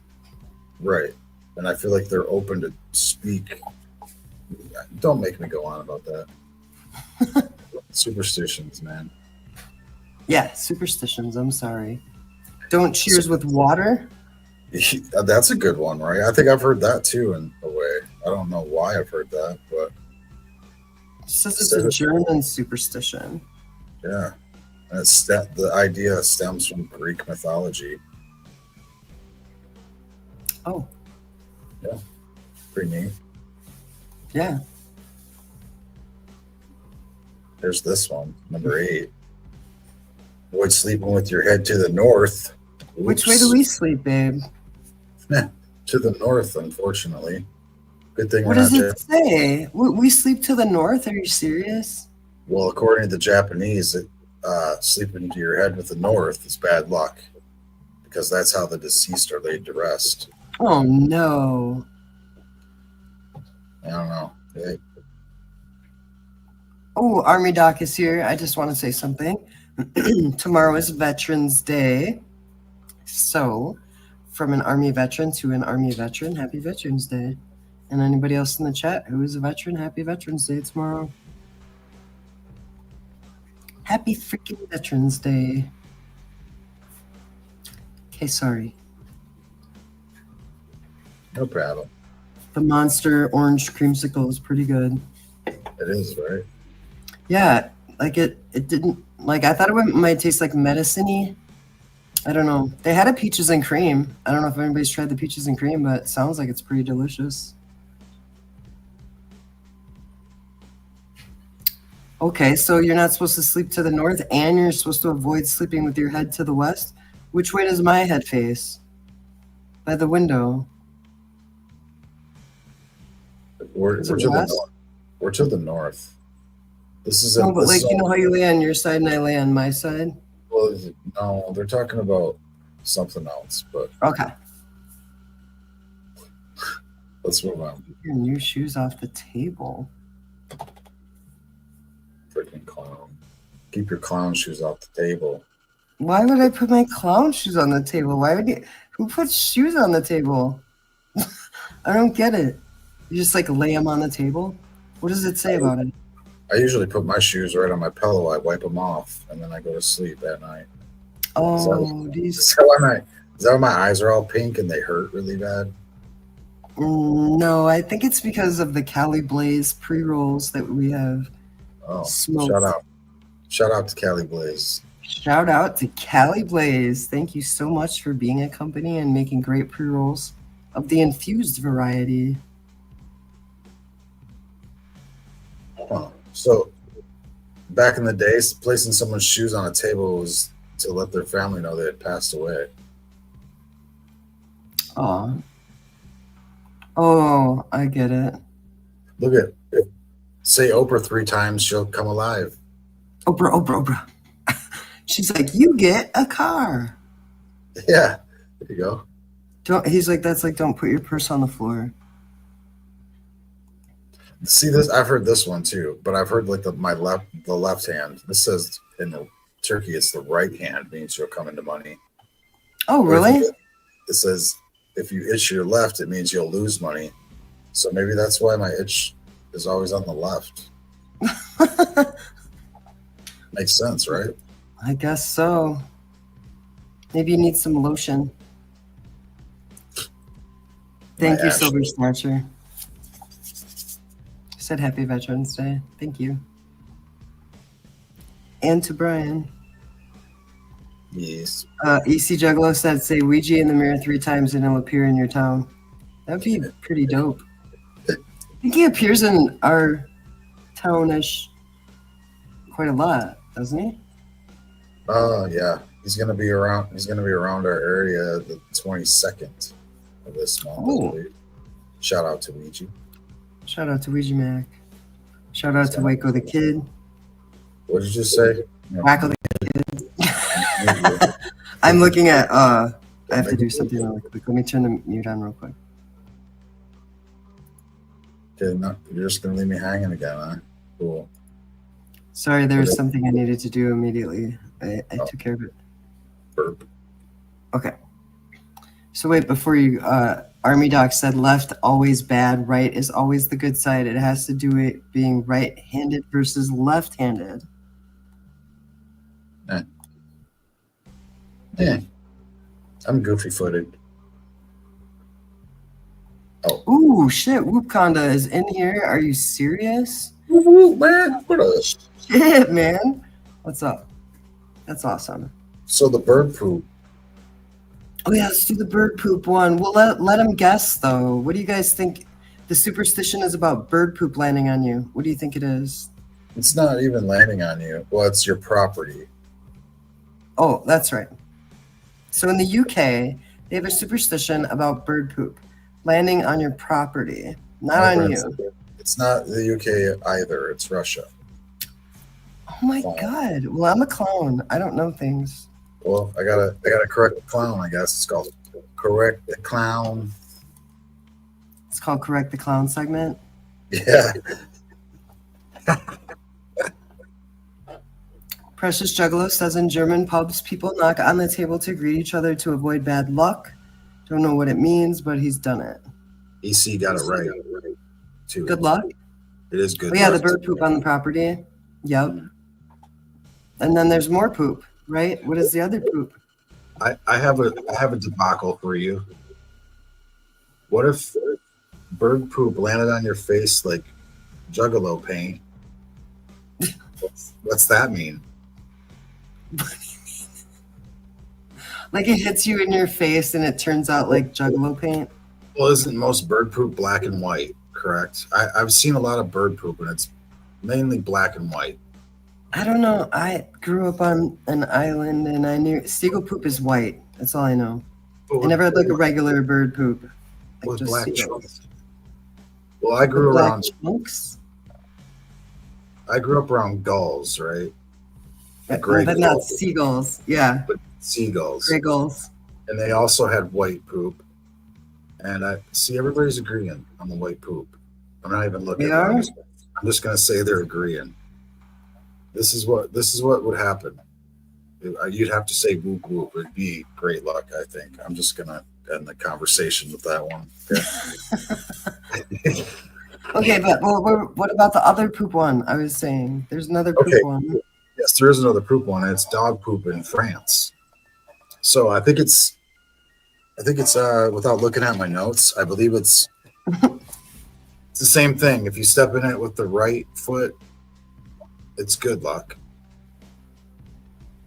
Right. And I feel like they're open to speak. Don't make me go on about that. Superstitions, man. Yeah, superstitions. I'm sorry. Don't cheers with water. That's a good one, right? I think I've heard that too in a way. I don't know why I've heard that, but It says it's a German superstition. yeah. And the idea stems from Greek mythology. Oh, Pretty neat. yeah. There's this one, number 8. Avoid sleeping with your head to the north. Which way do we sleep, babe? To the north, unfortunately. Good thing What we're does not it say? We sleep to the north? Are you serious? Well, according to the Japanese, sleeping to your head with the north is bad luck because that's how the deceased are laid to rest. Oh, no. I don't know. Oh, Army Doc is here. I just want to say something. Tomorrow is Veterans Day. So, from an Army veteran to an Army veteran, happy Veterans Day. And anybody else in the chat who is a veteran, happy Veterans Day tomorrow. Happy freaking Veterans Day. Okay, sorry. No problem. The Monster Orange Creamsicle is pretty good. It is, right? Yeah, like it didn't, like I thought it might taste like medicine-y. I don't know. They had a peaches and cream. I don't know if anybody's tried the peaches and cream, but it sounds like it's pretty delicious. Okay, so you're not supposed to sleep to the north and you're supposed to avoid sleeping with your head to the west? Which way does my head face? By the window. We're Is it to the west? north. We're to the north. This is No, but this like, is you know all- how you lay on your side and I lay on my side? well, no, they're talking about something else, but Okay. let's move on. Keep your new shoes off the table. Freaking clown. Keep your clown shoes off the table. Why would I put my clown shoes on the table? Why would you? Who puts shoes on the table? I don't get it. You just like lay them on the table? What does it say about it? I usually put my shoes right on my pillow. I wipe them off, and then I go to sleep at night. Oh, Is these. that why my eyes are all pink and they hurt really bad? No, I think it's because of the Cali Blaze pre-rolls that we have. Oh, Smoked. shout out to Cali Blaze. Shout out to Cali Blaze. Thank you so much for being a company and making great pre-rolls of the infused variety. Huh. So, back in the days, placing someone's shoes on a table was to let their family know they had passed away. Aw. Oh, I get it. Look at it. Say Oprah 3 times, she'll come alive. Oprah. She's like, you get a car. Yeah, there you go. He's like, that's like, don't put your purse on the floor. See this? I've heard this one too, but I've heard like the left hand. This says in the Turkey, it's the right hand means you'll come into money. Oh, Or if really? It says if you itch your left, it means you'll lose money. So maybe that's why my itch is always on the left. Makes sense, right? I guess so. Maybe you need some lotion. Thank My you, Ashley. Silver Snatcher. Said Happy Veterans Day. Thank you. And to Brian. Yes. EC Juggalo said, say Ouija in the mirror 3 times and it'll appear in your town. That'd be pretty dope. I think he appears in our townish quite a lot, doesn't he? Yeah. He's gonna be around our area the 22nd of this month. I Oh. believe. Shout out to Ouija. Shout out to Ouija Mac. Shout out to Waco the Kid. What did you just say? Wacko the I'm looking at I have to do something really quick. Let me turn the mute on real quick. Okay, no, you're just gonna leave me hanging again, huh? Cool. Sorry, there was something I needed to do immediately. I took care of it. Burp. Okay. So wait, before you Army Doc said left always bad, right is always the good side. It has to do it being right-handed versus left-handed. I'm goofy footed. Ooh, shit. Whoopconda is in here. Are you serious? Woo, man, what a... Shit, man. What's up? That's awesome. So the bird poop. Oh, yeah, let's do the bird poop one. Well, let them guess, though. What do you guys think the superstition is about bird poop landing on you? What do you think it is? It's not even landing on you. Well, it's your property. Oh, that's right. So in the UK, they have a superstition about bird poop landing on your property, not on you. It's not the UK either. It's Russia. Oh my God. Well, I'm a clown. I don't know things. Well, I gotta correct the clown, I guess. It's called Correct the Clown. It's called Correct the Clown segment. Yeah. Precious Juggalo says in German pubs, people knock on the table to greet each other to avoid bad luck. Don't know what it means, but he's done it. EC got it right, too. Good luck. It is good. Oh, yeah, the bird poop on the property. Yep. And then there's more poop, right? What is the other poop? I have a debacle for you. What if bird poop landed on your face like Juggalo paint? What's that mean? Like it hits you in your face and it turns out like Juggalo paint? Well, isn't most bird poop black and white, correct? I've seen a lot of bird poop and it's mainly black and white. I don't know. I grew up on an island and I knew seagull poop is white. That's all I know. I never had like a regular bird poop. Like With just black seagulls. chunks. Well, I grew Black around. chunks? I grew up around gulls, right? But Gray not gulls. seagulls. Yeah. But seagulls. Gray gulls. And they also had white poop. And I see everybody's agreeing on the white poop. I'm not even looking. They are? I'm just gonna say they're agreeing. This is what would happen. You'd have to say whoop whoop. It'd be great luck, I think. I'm just gonna end the conversation with that one. Okay. Okay, but what about the other poop one? I was saying there's another poop Okay. one. Yes, there is another poop one, and it's dog poop in France. So I think it's without looking at my notes, I believe it's the same thing. If you step in it with the right foot, it's good luck.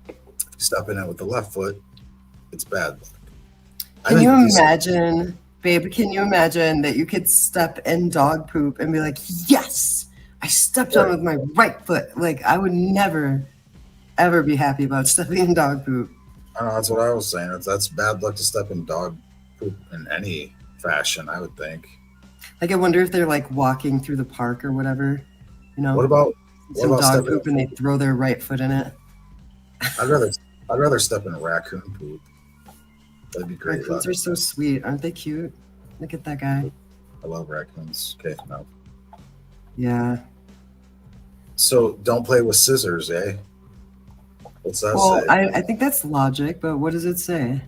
If you step in it with the left foot, it's bad luck. Can you imagine, babe, can you imagine that you could step in dog poop and be like, yes, I stepped on with my right foot. Like I would never, ever be happy about stepping in dog poop. I know, that's what I was saying. That's bad luck to step in dog poop in any fashion, I would think. Like I wonder if they're like walking through the park or whatever, you know, What about some dog stepping poop and they throw their right foot in it. I'd rather step in raccoon poop. That'd be great. Raccoons are so sweet. Aren't they cute? Look at that guy. I love raccoons. Okay, no. Yeah. So don't play with scissors, eh? What's that Well, say? I think that's logic, but what does it say?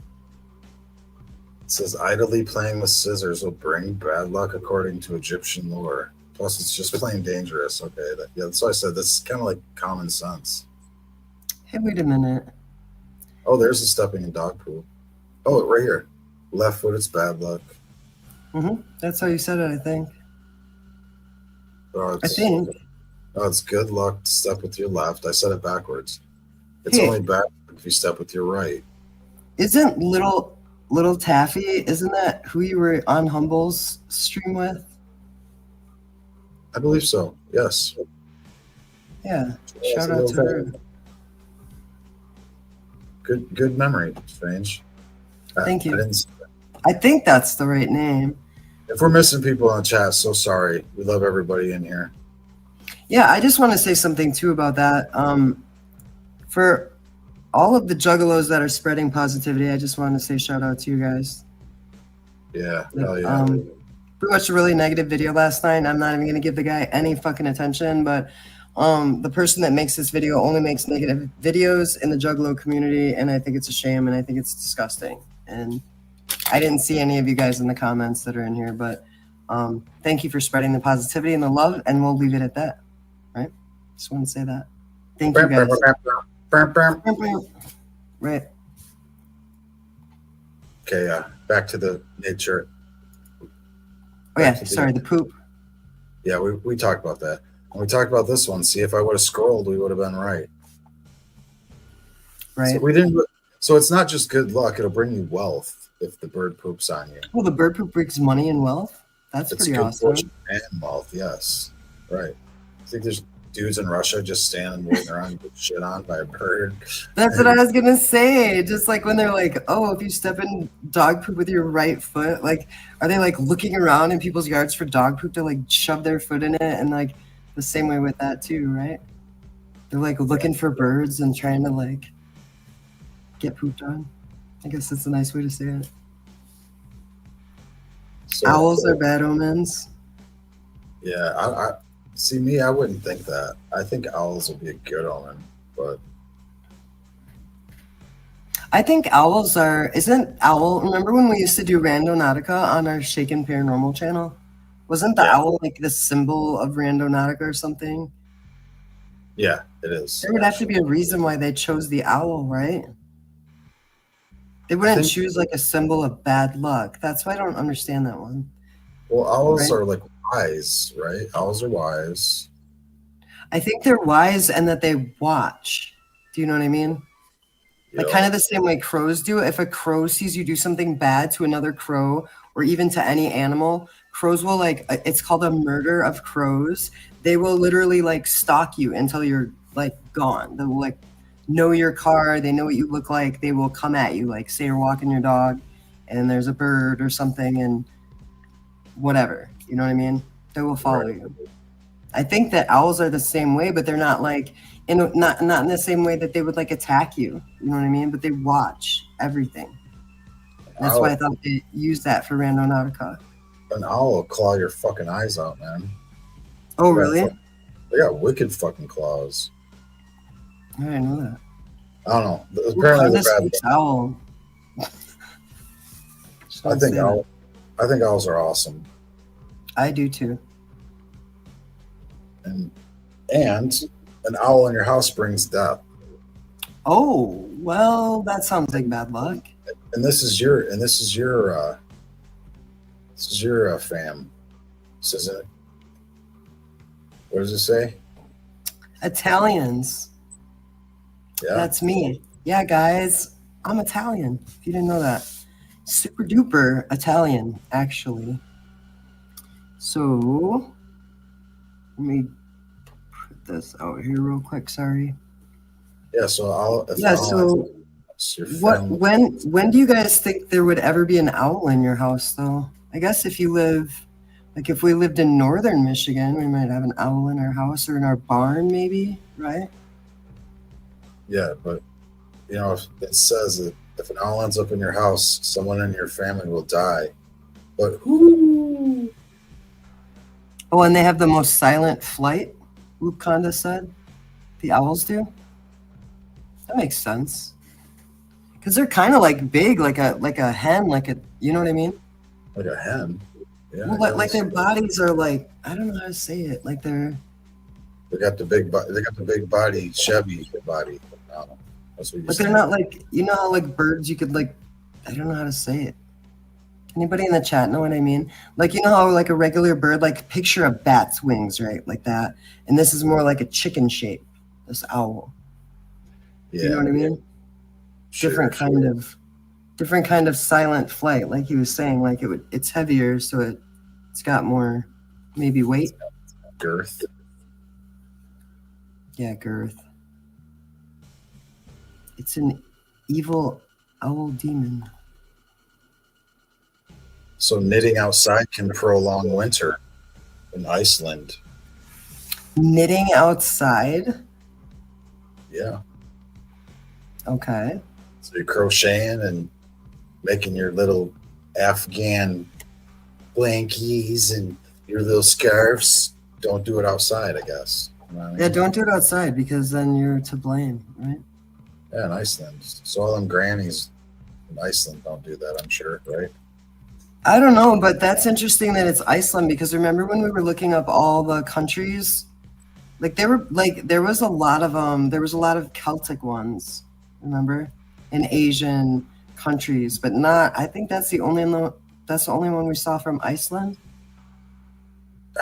It says idly playing with scissors will bring bad luck according to Egyptian lore. Plus, it's just plain dangerous. Okay, that's why I said that's kind of like common sense. Hey, wait a minute. Oh, there's the stepping in dog poop. Oh, right here. Left foot, it's bad luck. That's how you said it, I think. Oh, I think. Oh, it's good luck to step with your left. I said it backwards. It's Hey. only bad luck if you step with your right. Isn't little Taffy, isn't that who you were on Humble's stream with? I believe so. Yes. Yeah. Yes, Shout out to her. Good memory, Strange. Thank you. I didn't- I think that's the right name. If we're missing people in the chat, so sorry. We love everybody in here. Yeah, I just want to say something too about that. For all of the Juggalos that are spreading positivity, I just want to say shout out to you guys. Yeah. Like, Hell yeah. we watched a really negative video last night. I'm not even going to give the guy any fucking attention, but the person that makes this video only makes negative videos in the Juggalo community, and I think it's a shame, and I think it's disgusting. And I didn't see any of you guys in the comments that are in here, but thank you for spreading the positivity and the love, and we'll leave it at that, right? Just want to say that. Thank you guys. Right. Okay, back to the nature. Oh yeah, Back to sorry, the poop. Yeah, we talked about that. When we talked about this one, see, if I would have scrolled, we would have been right. Right. So we didn't. So it's not just good luck; it'll bring you wealth if the bird poops on you. Well, the bird poop brings money and wealth. That's It's pretty good awesome. fortune and wealth. Yes, right. I think there's dudes in Russia just standing waiting around to get shit on by a bird. That's what I was gonna say. Just like when they're like, "Oh, if you step in dog poop with your right foot," like, are they like looking around in people's yards for dog poop to like shove their foot in it? And like the same way with that too, right? They're like looking for birds and trying to like get pooped on. I guess that's a nice way to say it. So, Owls are bad omens. Yeah, I see me. I wouldn't think that. I think owls will be a good omen, but I think owls are. Isn't owl? Remember when we used to do Randonautica on our Shaken Paranormal channel? Wasn't the Yeah. owl like the symbol of Randonautica or something? yeah, it is. There would have to be a reason why they chose the owl, right? They wouldn't think- choose like a symbol of bad luck. That's why I don't understand that one. Well, owls Right. are like wise, right? Owls are wise. I think they're wise and that they watch. Do you know what I mean? Like Yeah. kind of the same way crows do. If a crow sees you do something bad to another crow or even to any animal, crows will like, it's called a murder of crows. They will literally like stalk you until you're like gone. They will like know your car. They know what you look like. They will come at you. Like say you're walking your dog and there's a bird or something and whatever. You know what I mean? They will follow Right. you. I think that owls are the same way, but they're not like not in the same way that they would like attack you. You know what I mean? But they watch everything. That's why I thought they used that for Randonautica. An owl will claw your fucking eyes out, man. Oh, Yeah, really? They got wicked fucking claws. I didn't know that. I don't know. What Apparently kind they're of bad. speaks owl? Just I wanna think say that. I think owls are awesome, I do too. and an owl in your house brings death. Oh, well, that sounds like bad luck. And this is your fam, isn't it? What does it say? Italians. Yeah. That's me. Yeah, guys, I'm Italian. If you didn't know that. Super duper Italian, actually. So, let me put this out here real quick. Sorry. Yeah. So I'll. If Yeah. an owl So, has your what? family- When do you guys think there would ever be an owl in your house, though? I guess if you live, like, if we lived in northern Michigan, we might have an owl in our house or in our barn, maybe, right? Yeah, but you know, if it says that if an owl ends up in your house, someone in your family will die. But who? Oh, and they have the most silent flight. Luke said, the owls do. That makes sense. Because they're kind of like big, like a hen, like a, you know what I mean? Like a hen. Yeah. Well, like their bodies are like, I don't know how to say it. Like they're, They got the big body. They got the big body, Chevy body. I don't know. That's what you but say. they're not like, you know how like birds you could like, I don't know how to say it. Anybody in the chat know what I mean? Like, you know how like a regular bird, like picture a bat's wings, right? Like that. And this is more like a chicken shape, this owl. Yeah. You know what I mean? Sure, different kind of silent flight, like he was saying, like it's heavier, so it's got more maybe weight. girth. Yeah, girth. It's an evil owl demon. So knitting outside can prolong winter in Iceland. Knitting outside. Yeah. Okay. So you're crocheting and making your little Afghan blankies and your little scarves. Don't do it outside, I guess. You know what I mean? Yeah, don't do it outside because then you're to blame, right? Yeah, in Iceland. So all them grannies in Iceland don't do that, I'm sure, right? I don't know, but that's interesting that it's Iceland because remember when we were looking up all the countries, like they were like there was a lot of Celtic ones, remember? And Asian, countries, but not. I think that's the only one we saw from Iceland.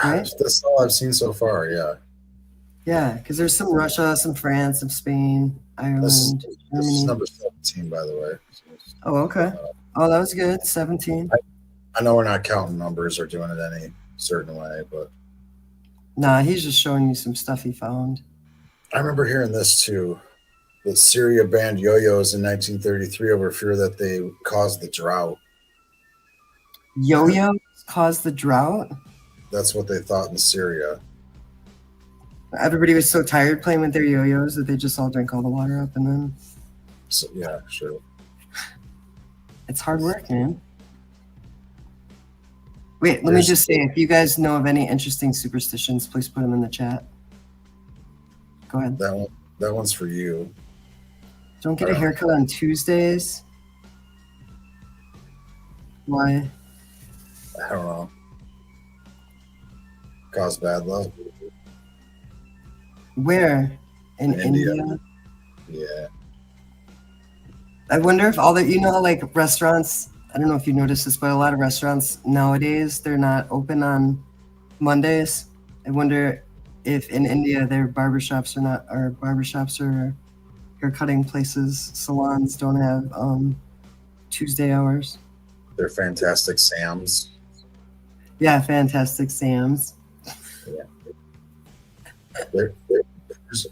Right? That's all I've seen so far. Yeah. Yeah, because there's some Russia, some France, some Spain, Ireland, This is Germany. number 17, by the way. Oh, okay. Oh, that was good. 17. I know we're not counting numbers or doing it any certain way, but Nah, he's just showing you some stuff he found. I remember hearing this too. That Syria banned yo-yos in 1933 over fear that they caused the drought. Yo-yo caused the drought? That's what they thought in Syria. Everybody was so tired playing with their yo-yos that they just all drank all the water up, and then So, yeah, sure. it's hard work, man. Wait, let me just say, if you guys know of any interesting superstitions, please put them in the chat. Go ahead. That one's for you. Don't get a haircut on Tuesdays. Why? I don't know. Cause bad luck. Where? In India. India? Yeah. I wonder if all that, you know, like restaurants, I don't know if you noticed this, but a lot of restaurants nowadays, they're not open on Mondays. I wonder if in India their barbershops are not, or barbershops or hair cutting places, salons don't have Tuesday hours. They're fantastic Sam's. Yeah, Fantastic Sam's.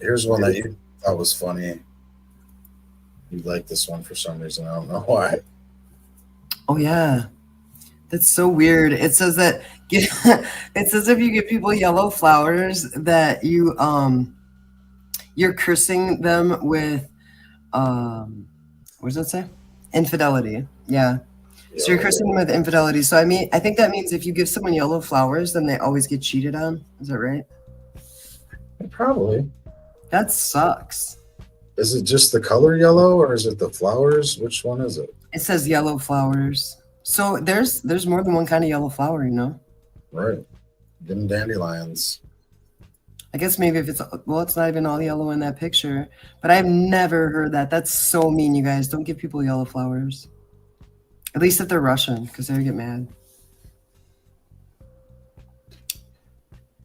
Here's one that you thought was funny. You like this one for some reason. I don't know why. Oh yeah, that's so weird. It says that it says if you give people yellow flowers that you're cursing them with what does that say? Infidelity. Yeah. So you're cursing them with infidelity. So I think that means if you give someone yellow flowers, then they always get cheated on. Is that right? Probably. That sucks. Is it just the color yellow or is it the flowers? Which one is it? It says yellow flowers. So there's more than one kind of yellow flower, you know? Right. Them dandelions. I guess maybe if it's not even all yellow in that picture, but I've never heard that. That's so mean, you guys. Don't give people yellow flowers. At least if they're Russian, because they get mad.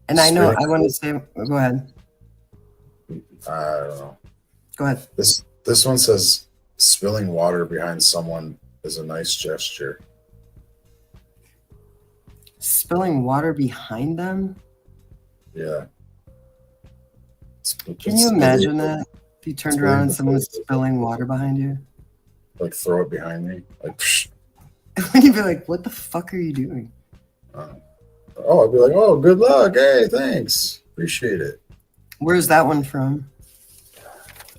And I know, I want to say, go ahead. I don't know. Go ahead. This one says spilling water behind someone is a nice gesture. Spilling water behind them? Yeah. Can you imagine that? If you turned around and someone was spilling water behind you? Like throw it behind me? Like, psh. You'd be like, what the fuck are you doing? Oh, I'd be like, oh, good luck. Hey, thanks. Appreciate it. Where's that one from?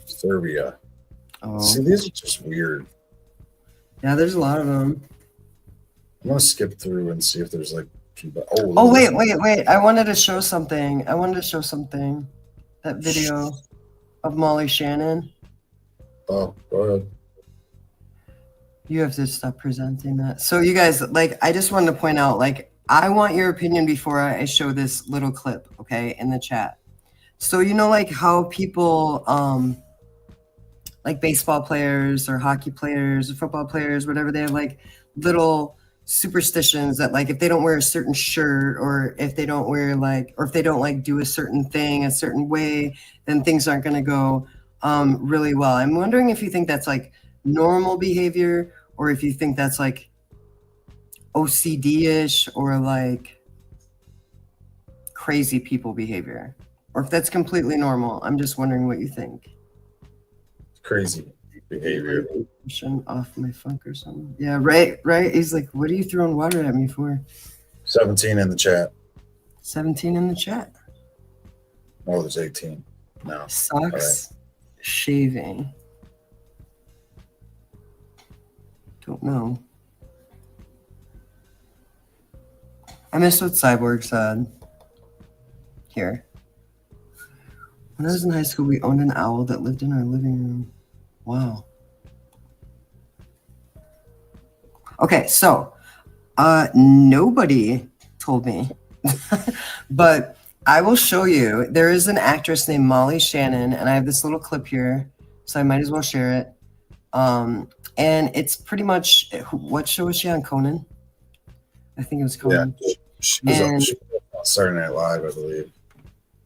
Serbia. Oh. See, these are just weird. Yeah, there's a lot of them. I'm going to skip through and see if there's like... Oh, wait. I wanted to show something. That video of Molly Shannon. Oh, go ahead. You have to stop presenting that. So you guys, like, I just wanted to point out, like, I want your opinion before I show this little clip, okay, in the chat. So, you know, like how people, like baseball players or hockey players or football players, whatever, they have like little superstitions that like if they don't wear a certain shirt or if they don't wear like, or if they don't like do a certain thing a certain way, then things aren't going to go really well. I'm wondering if you think that's like normal behavior or if you think that's like OCD-ish or like crazy people behavior, or if that's completely normal. I'm just wondering what you think. Crazy behavior. Off my funk or something. Yeah, right. He's like, what are you throwing water at me for? 17 in the chat. 17 in the chat. Oh, there's 18. No. Socks, shaving. Don't know. I missed what Cyborg said. Here. When I was in high school, we owned an owl that lived in our living room. Wow. Okay, so nobody told me, but I will show you. There is an actress named Molly Shannon, and I have this little clip here, so I might as well share it. And it's pretty much, what show was she on? Conan? I think it was Conan. Yeah, she was on Saturday Night Live, I believe.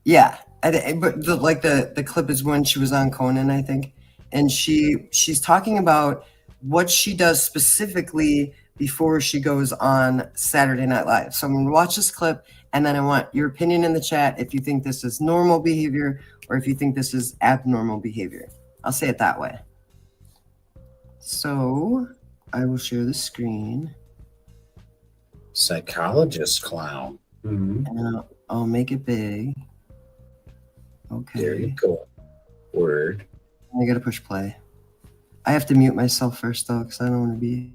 Yeah, but the clip is when she was on Conan, I think, and she's talking about what she does specifically before she goes on Saturday Night Live. So I'm gonna watch this clip, and then I want your opinion in the chat if you think this is normal behavior or if you think this is abnormal behavior. I'll say it that way. So I will share the screen. Psychologist clown. Mm-hmm. And I'll make it big. Okay. There you go. Word. I gotta push play. I have to mute myself first though, because I don't want to be.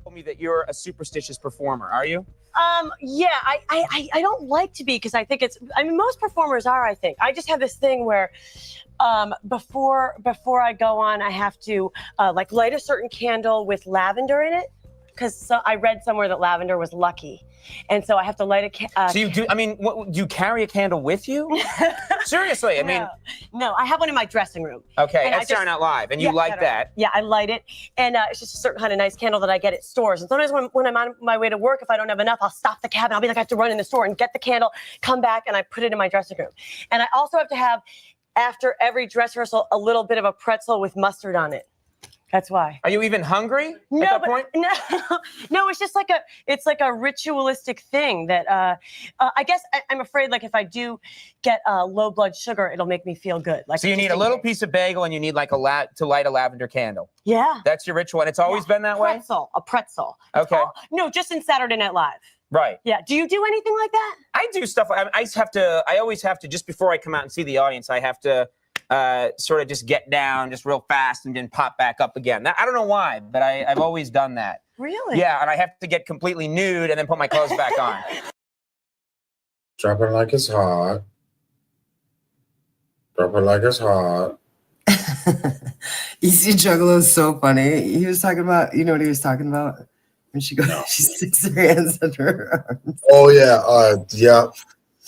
Told me that you're a superstitious performer. Are you? Yeah, I don't like to be, because I think most performers are, I think. I just have this thing where before I go on, I have to like light a certain candle with lavender in it, because I read somewhere that lavender was lucky. And so I have to light a candle. So you do, I mean, do you carry a candle with you? Seriously, I mean. No, I have one in my dressing room. Okay, at Saturday Night Live, and you like that. Yeah, I light it. And it's just a certain kind of nice candle that I get at stores. And sometimes when I'm on my way to work, if I don't have enough, I'll stop the cab and I'll be like, I have to run in the store and get the candle, come back, and I put it in my dressing room. And I also have to have, after every dress rehearsal, a little bit of a pretzel with mustard on it. That's why. Are you even hungry at that point? No, it's just like a ritualistic thing that I guess I'm afraid, like, if I do get low blood sugar, it'll make me feel good. Like, so you need a little piece of bagel and you need like to light a lavender candle. Yeah. That's your ritual, and it's always been that way? A pretzel. Okay. No, just in Saturday Night Live. Right. Yeah. Do you do anything like that? I do stuff. I always have to, just before I come out and see the audience, I have to sort of just get down just real fast and then pop back up again. Now, I don't know why, but I've always done that. Really? Yeah, and I have to get completely nude and then put my clothes back on. Drop it like it's hot. Drop it like it's hot. EC Juggalo is so funny. He was talking about, you know what he was talking about? When she goes, she sticks her hands under her arms. Oh, yeah. Yeah.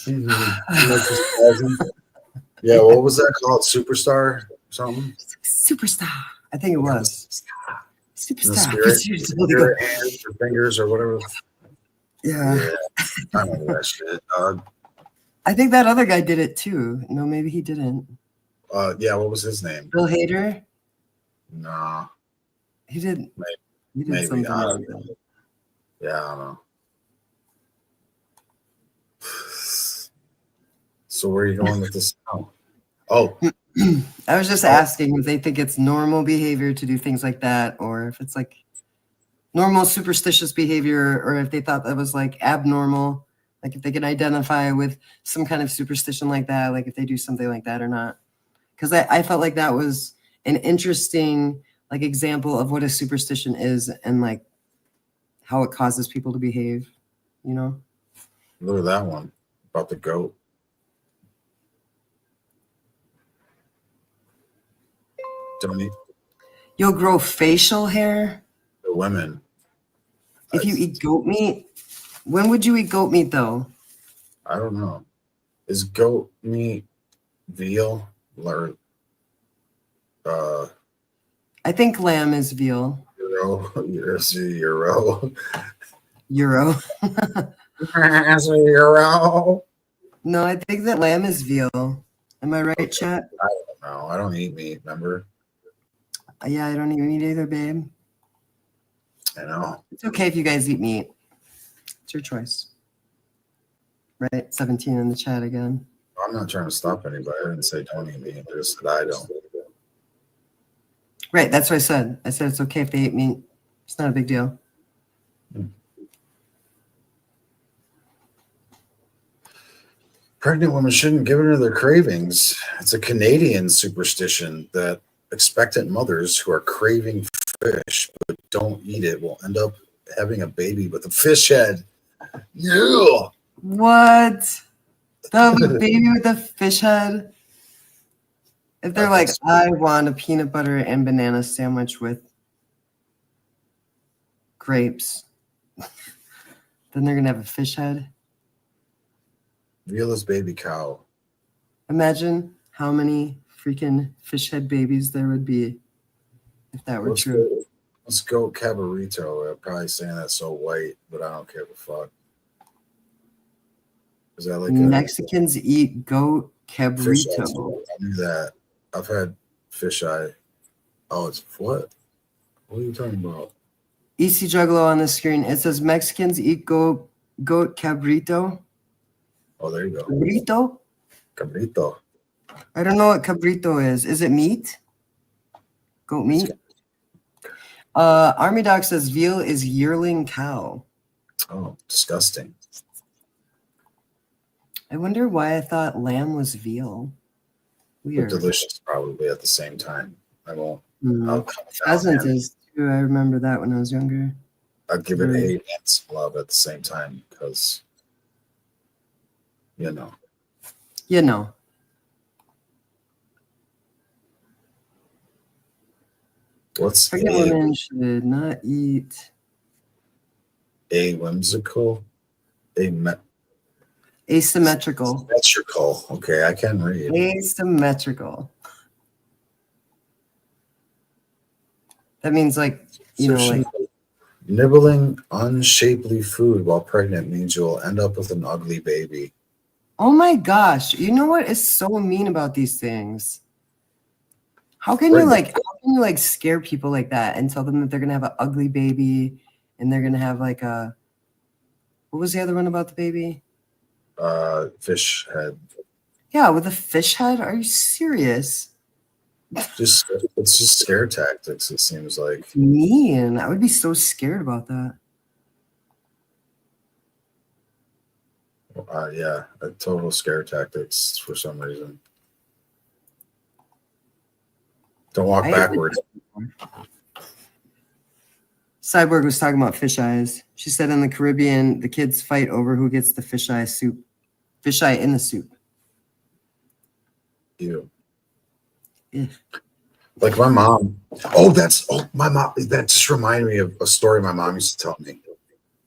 Mm-hmm. Yeah, what was that called? Superstar or something? Superstar. I think it was. Superstar. Spirit hands or fingers or whatever. Yeah. I remember that shit, dog. I think that other guy did it too. No, maybe he didn't. Yeah, what was his name? Bill Hader? No. He did. He did Maybe. something I like don't know. that. Yeah, I don't know. So where are you going with this now? Oh. I was just asking if they think it's normal behavior to do things like that, or if it's like normal superstitious behavior, or if they thought that was like abnormal, like if they can identify with some kind of superstition like that, like if they do something like that or not. Because I felt like that was an interesting like example of what a superstition is and like how it causes people to behave, you know? Look at that one about the goat. Don't You'll grow facial hair the women. if you eat goat meat. When would you eat goat meat though? I don't know. Is goat meat veal or I think lamb is veal. euro? Euro. Euro. No, I think that lamb is veal. Am I right, chat? I don't know. I don't eat meat, remember? Yeah, I don't eat meat either, babe. I know. It's okay if you guys eat meat. It's your choice. Right? 17 in the chat again. I'm not trying to stop anybody. I didn't say don't eat meat. I just said I don't. Right, that's what I said. I said it's okay if they eat meat. It's not a big deal. Pregnant women shouldn't give in to their cravings. It's a Canadian superstition that expectant mothers who are craving fish but don't eat it will end up having a baby with a fish head. Yeah. What? The baby with the fish head? If they're like, I want a peanut butter and banana sandwich with grapes, then they're going to have a fish head. Veal is baby cow. Imagine how many freaking fish head babies there would be. if that were Let's true. go, let's go cabrito. I'm probably saying that so white, but I don't care a fuck. Is that like Mexicans eat goat fish eye? cabrito. I knew that. I've had fish eye. Oh, it's what? What are you talking about? EC Juggalo on the screen. It says Mexicans eat goat cabrito. Oh, there you go. Cabrito? Cabrito. I don't know what cabrito is. Is it meat? Goat meat? Army Doc says veal is yearling cow. Oh, disgusting. I wonder why I thought lamb was veal. But Weird. delicious, probably at the same time. I won't. Mm. I'll come down, Pheasant man. is too. I remember that when I was younger. I'd give it Very- hate and love at the same time because, you know. You know. What's Pregnant women should not eat a whimsical? asymmetrical. Symmetrical. Okay, I can read. Asymmetrical. That means like, you know, like Nibbling unshapely food while pregnant means you'll end up with an ugly baby. oh my gosh, you know what is so mean about these things? How can you like scare people like that and tell them that they're gonna have an ugly baby and they're gonna have like a what was the other one about the baby? Fish head. Yeah, with a fish head? Are you serious? It's just scare tactics, it seems like. Mean. I would be so scared about that. Yeah, a total scare tactics for some reason. Don't walk I- backwards. Cyborg was talking about fish eyes. She said in the Caribbean, the kids fight over who gets the fish eye soup. Fish eye in the soup. Ew. Yeah. Like my mom. Oh, my mom. That just reminded me of a story my mom used to tell me.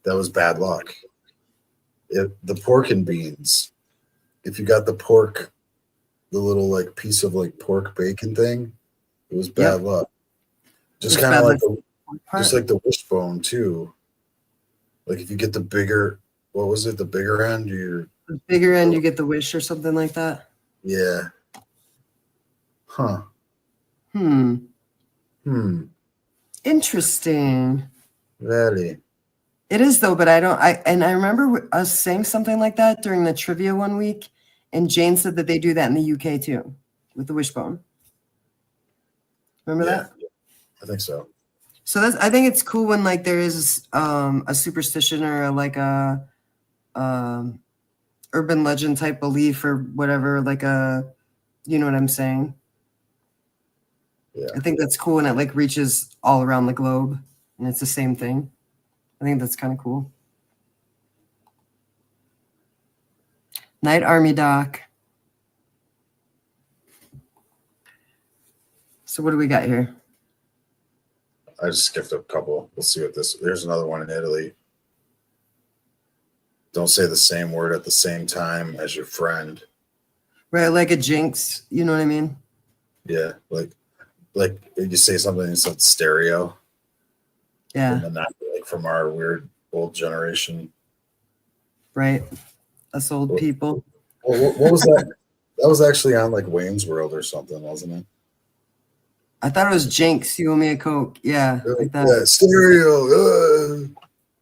That was bad luck. The pork and beans. If you got the pork, the little like piece of like pork bacon thing, it was bad luck. Just It's kind of bad like luck. just like the wishbone too. Like if you get the bigger, what was it? The bigger end, The bigger end, you get the wish or something like that. yeah. Huh. Hmm. Hmm. Interesting. Very. It is though, but I remember us saying something like that during the trivia one week, and Jane said that they do that in the UK too, with the wishbone. Remember that? I think so. So I think it's cool when like there is a superstition or like a urban legend type belief or whatever, like you know what I'm saying? Yeah. I think that's cool when it like reaches all around the globe and it's the same thing. I think that's kind of cool. Night Army Doc. So what do we got here? I just skipped a couple. We'll see what this. There's another one in Italy. Don't say the same word at the same time as your friend. Right, like a jinx, you know what I mean? Yeah, like if you say something in some stereo. Yeah, And then not like from our weird old generation. right. Us old people. What was that? That was actually on like Wayne's World or something, wasn't it? I thought it was jinx, you owe me a Coke. Yeah, like that. Yeah, stereo. You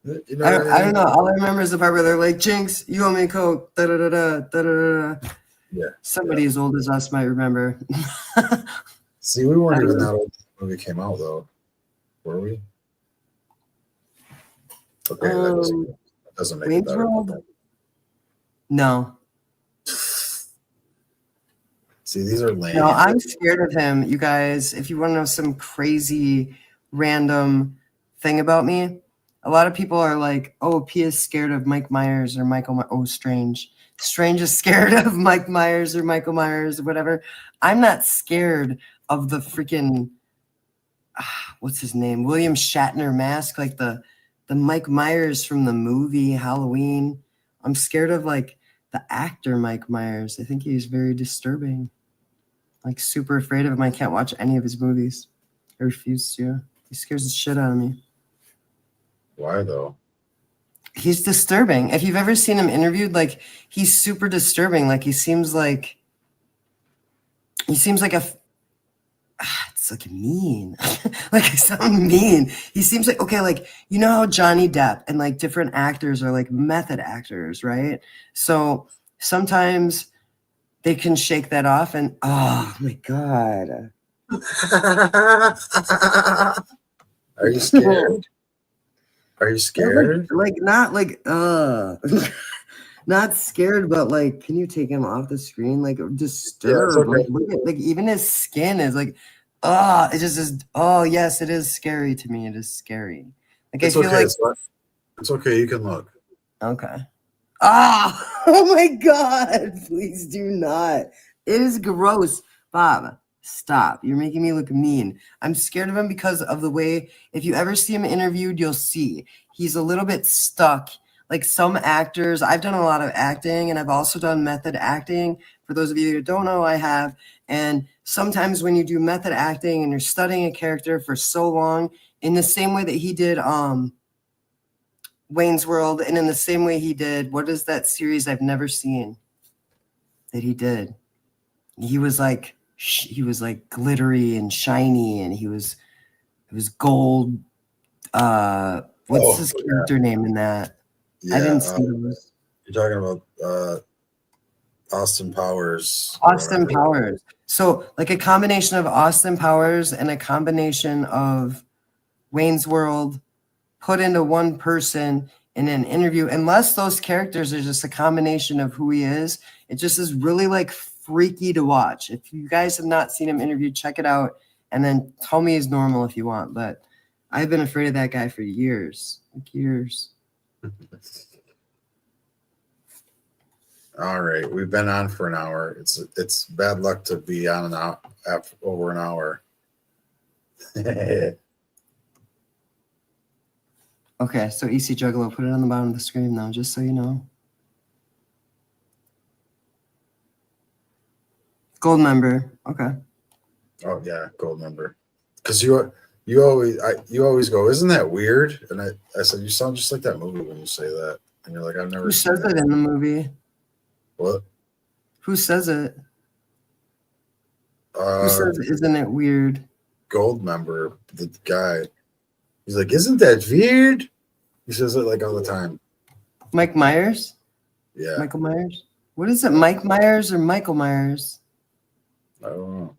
know what I don't know. All I remember is the part where they're like, Jinx, you owe me a Coke. Da da da da da da da. Yeah. Somebody as old as us might remember. See, we weren't even that old when the movie came out, though. Were we? Okay, that doesn't make it Wayne's better. World? No. See, these are lame. No, I'm scared of him, you guys. If you want to know some crazy, random thing about me, a lot of people are like, oh, P is scared of Mike Myers or Michael. Oh, Strange. Strange is scared of Mike Myers or Michael Myers or whatever. I'm not scared of the freaking, what's his name? William Shatner mask, like the Mike Myers from the movie Halloween. I'm scared of like the actor Mike Myers. I think he's very disturbing. Like super afraid of him. I can't watch any of his movies. I refuse to. He scares the shit out of me. Why though? He's disturbing. If you've ever seen him interviewed, like he's super disturbing. Like he seems like a it's like mean. Like something mean. He seems like okay, like you know how Johnny Depp and like different actors are like method actors, right? So sometimes they can shake that off and oh my god. Are you scared? Are you scared? Like not like not scared, but like can you take him off the screen? Like disturbed. Yeah, okay. Like look at like even his skin is like it just is yes, it is scary to me. It is scary. Like It's I feel okay. like It's okay. You can look. okay. Oh my god, please do not. It is gross. Bob, stop. You're making me look mean. I'm scared of him because of the way, if you ever see him interviewed, you'll see he's a little bit stuck. Like some actors, I've done a lot of acting and I've also done method acting. For those of you who don't know, I have. And sometimes when you do method acting and you're studying a character for so long, in the same way that he did Wayne's World, and in the same way he did, what is that series I've never seen that he did? He was like glittery and shiny, and it was gold. What's his character name in that? Yeah, I didn't see those. You're talking about Austin Powers. Austin Powers. So like a combination of Austin Powers and a combination of Wayne's World put into one person in an interview, unless those characters are just a combination of who he is, it just is really like freaky to watch. If you guys have not seen him interviewed, check it out and then tell me he's normal if you want. But I've been afraid of that guy for years. Like years. All right, we've been on for an hour. It's bad luck to be on an hour over an hour. Okay, so EC Juggalo, put it on the bottom of the screen now, just so you know. Gold member. Okay. Oh yeah, gold member. Because you always go, isn't that weird? And I said, you sound just like that movie when you say that. And you're like, I've never Who seen says it in the movie? What? Who says it? Who says, isn't it weird? Gold member, the guy. He's like, isn't that weird? He says it like all the time. Mike Myers? Yeah. Michael Myers? What is it, Mike Myers or Michael Myers? I don't know.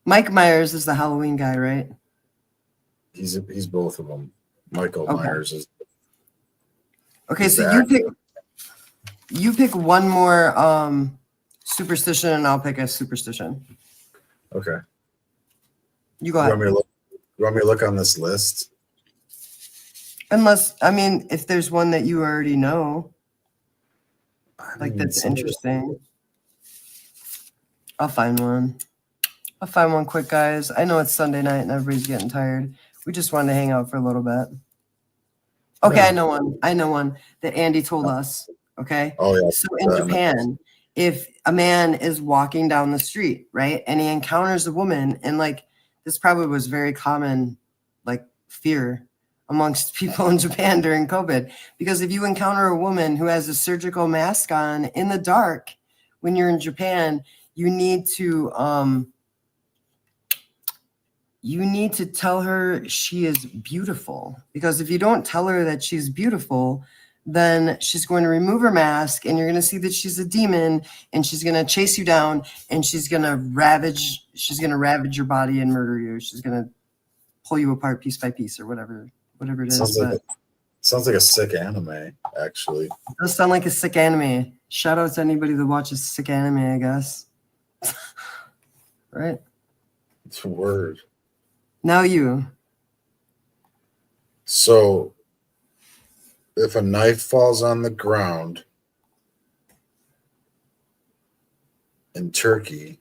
Mike Myers is the Halloween guy, right? He's both of them. Michael Okay. Myers is. Okay, he's so the actor. you pick one more superstition and I'll pick a superstition. Okay. You go You ahead. want me to look on this list? Unless, I mean, if there's one that you already know, like mean, that's some of interesting. I'll find one. I'll find one quick, guys. I know it's Sunday night and everybody's getting tired. We just wanted to hang out for a little bit. Okay, Yeah. I know one. I know one that Andy told us. Okay. Oh yeah. So in Japan, if a man is walking down the street, right, and he encounters a woman, and like this probably was very common, like fear amongst people in Japan during COVID, because if you encounter a woman who has a surgical mask on in the dark when you're in Japan, you need to tell her she is beautiful, because if you don't tell her that she's beautiful, then she's going to remove her mask and you're going to see that she's a demon and she's going to chase you down and she's going to ravage your body and murder you. She's going to pull you apart piece by piece or whatever it is. Sounds like a sick anime, actually. It does sound like a sick anime. Shout out to anybody that watches sick anime, I guess. Right? It's a word. Now you. So, if a knife falls on the ground in Turkey,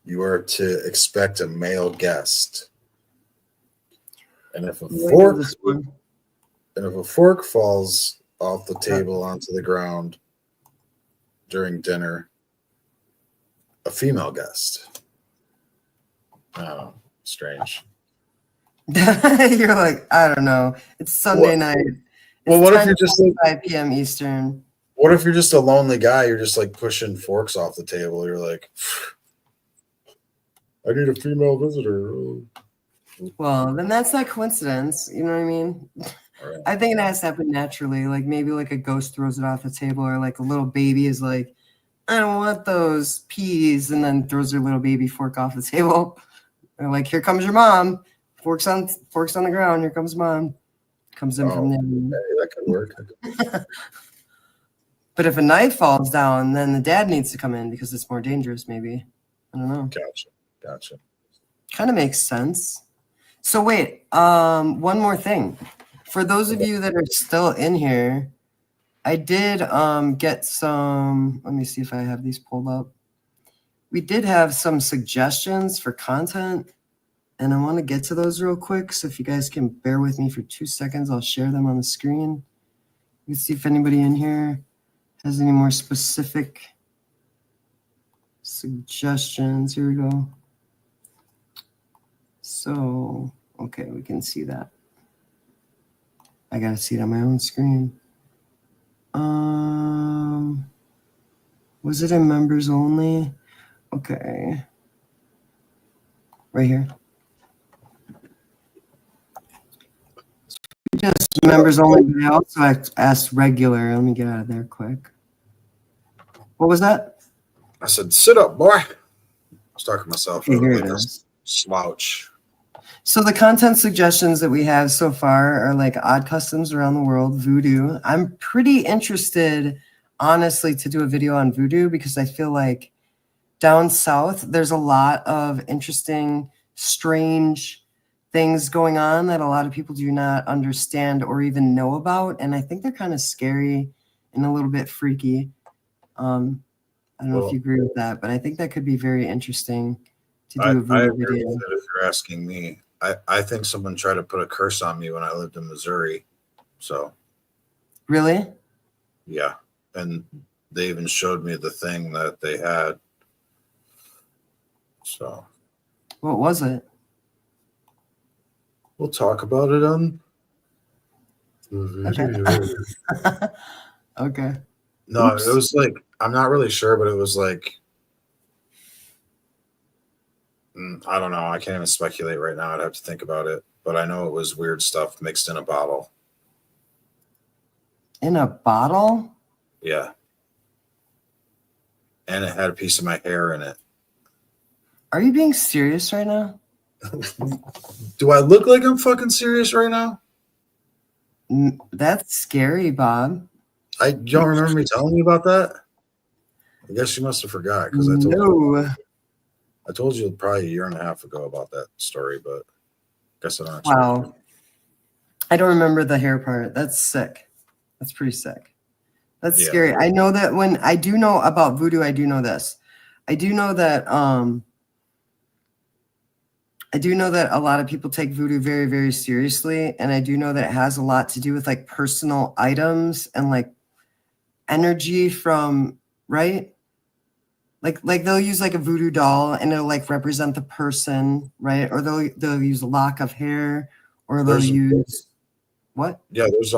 you are to expect a male guest. And if a fork falls off the table onto the ground during dinner, a female guest. strange. You're like, I don't know. It's Sunday night. Well, It's what if you're just like 5 p.m. Eastern? What if you're just a lonely guy? You're just like pushing forks off the table. You're like, I need a female visitor. Well, then that's not coincidence. You know what I mean? Right. I think it has to happen naturally. Like maybe like a ghost throws it off the table, or like a little baby is like, I don't want those peas, and then throws their little baby fork off the table. They're like, here comes your mom. Forks on the ground. Here comes mom. Comes in from the Hey, that could work. But if a knife falls down, then the dad needs to come in because it's more dangerous, maybe. I don't know. Gotcha. Kind of makes sense. So wait, one more thing. For those of you that are still in here, I did get some, let me see if I have these pulled up. We did have some suggestions for content, and I want to get to those real quick. So if you guys can bear with me for 2 seconds, I'll share them on the screen. Let's see if anybody in here has any more specific suggestions. Here we go. So, okay, we can see that. I gotta see it on my own screen. Was it in members only? Okay. Right here. Just members only, but I also asked regular. Let me get out of there quick. What was that? I said, sit up, boy. I was talking to myself. Okay, here it Like a is. slouch. So the content suggestions that we have so far are like odd customs around the world, voodoo. I'm pretty interested, honestly, to do a video on voodoo because I feel like down south, there's a lot of interesting, strange things going on that a lot of people do not understand or even know about. And I think they're kind of scary and a little bit freaky. I don't know if you agree with that, but I think that could be very interesting to do a I voodoo agree video. with it if you're asking me. I think someone tried to put a curse on me when I lived in Missouri. So, Really? yeah. And they even showed me the thing that they had. So, What was it? we'll talk about it on the video. Okay. No, Oops. it was like, I'm not really sure, but it was like, I don't know. I can't even speculate right now. I'd have to think about it. But I know it was weird stuff mixed in a bottle. In a bottle? Yeah. And it had a piece of my hair in it. Are you being serious right now? Do I look like I'm fucking serious right now? That's scary, Bob. I don't remember me telling you about that. I guess you must have forgot because I told you probably a year and a half ago about that story, but I guess I don't. Wow. I don't remember the hair part. That's sick. That's pretty sick. That's scary. I know that when I do know about voodoo, I do know this. I do know that a lot of people take voodoo very, very seriously. And I do know that it has a lot to do with like personal items and like energy from, right? Like they'll use like a voodoo doll and it'll like represent the person, right? Or they'll use a lock of hair, or they'll use what? Yeah, there's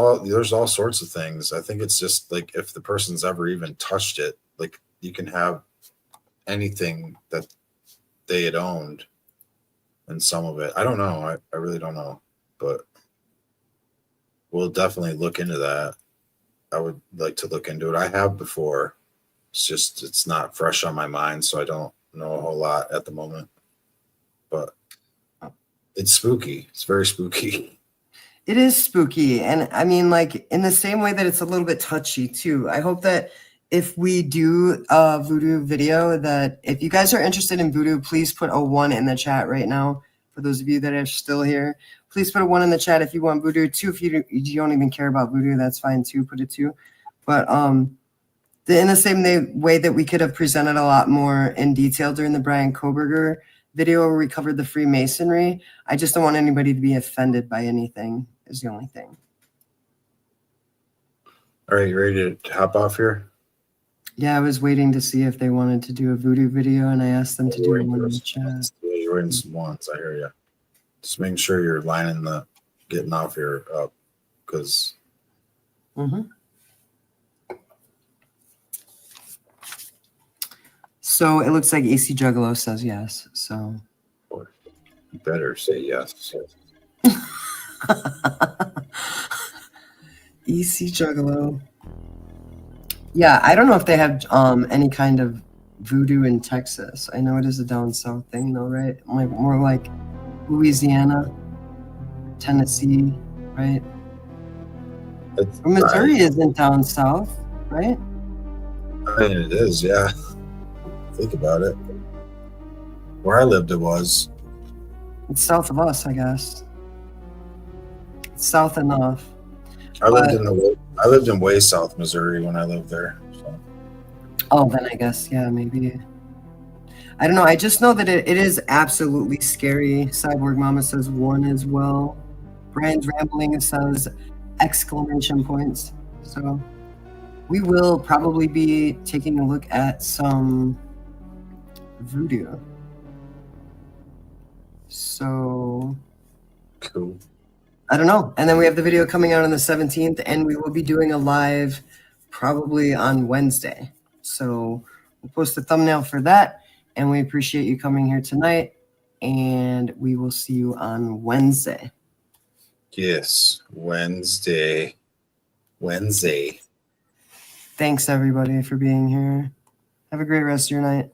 all sorts of things. I think it's just like if the person's ever even touched it, like you can have anything that they had owned and some of it. I don't know. I really don't know. But we'll definitely look into that. I would like to look into it. I have before. It's not fresh on my mind, so I don't know a whole lot at the moment. But it's spooky. It's very spooky. It is spooky. And I mean, like in the same way that it's a little bit touchy too. I hope that if we do a voodoo video, that if you guys are interested in voodoo, please put a 1 in the chat right now. For those of you that are still here, please put a 1 in the chat if you want voodoo. 2 if you don't even care about voodoo, that's fine too. Put a 2. But in the same way that we could have presented a lot more in detail during the Bryan Kohberger video where we covered the Freemasonry, I just don't want anybody to be offended by anything is the only thing. All right, you ready to hop off here? Yeah, I was waiting to see if they wanted to do a voodoo video, and I asked them to do it in the chat. you were in some ones. I hear you. Just making sure you're getting off here up, because. Mm-hmm. So it looks like AC Juggalo says yes. So You better say yes. EC Juggalo. Yeah, I don't know if they have any kind of voodoo in Texas. I know it is a down south thing though, right? Like more like Louisiana, Tennessee, right? Missouri isn't down south, right? I mean, it is, yeah. Think about it. Where I lived, it was. It's south of us, I guess. It's south enough. I lived in way South Missouri when I lived there. So. Oh, then I guess, yeah, maybe. I don't know. I just know that it is absolutely scary. Cyborg Mama says 1 as well. Brian's Rambling says exclamation points. So we will probably be taking a look at some voodoo. So Cool. I don't know. And then we have the video coming out on the 17th, and we will be doing a live probably on Wednesday. So we'll post a thumbnail for that. And we appreciate you coming here tonight. And we will see you on Wednesday. Yes, Wednesday. Thanks, everybody, for being here. Have a great rest of your night.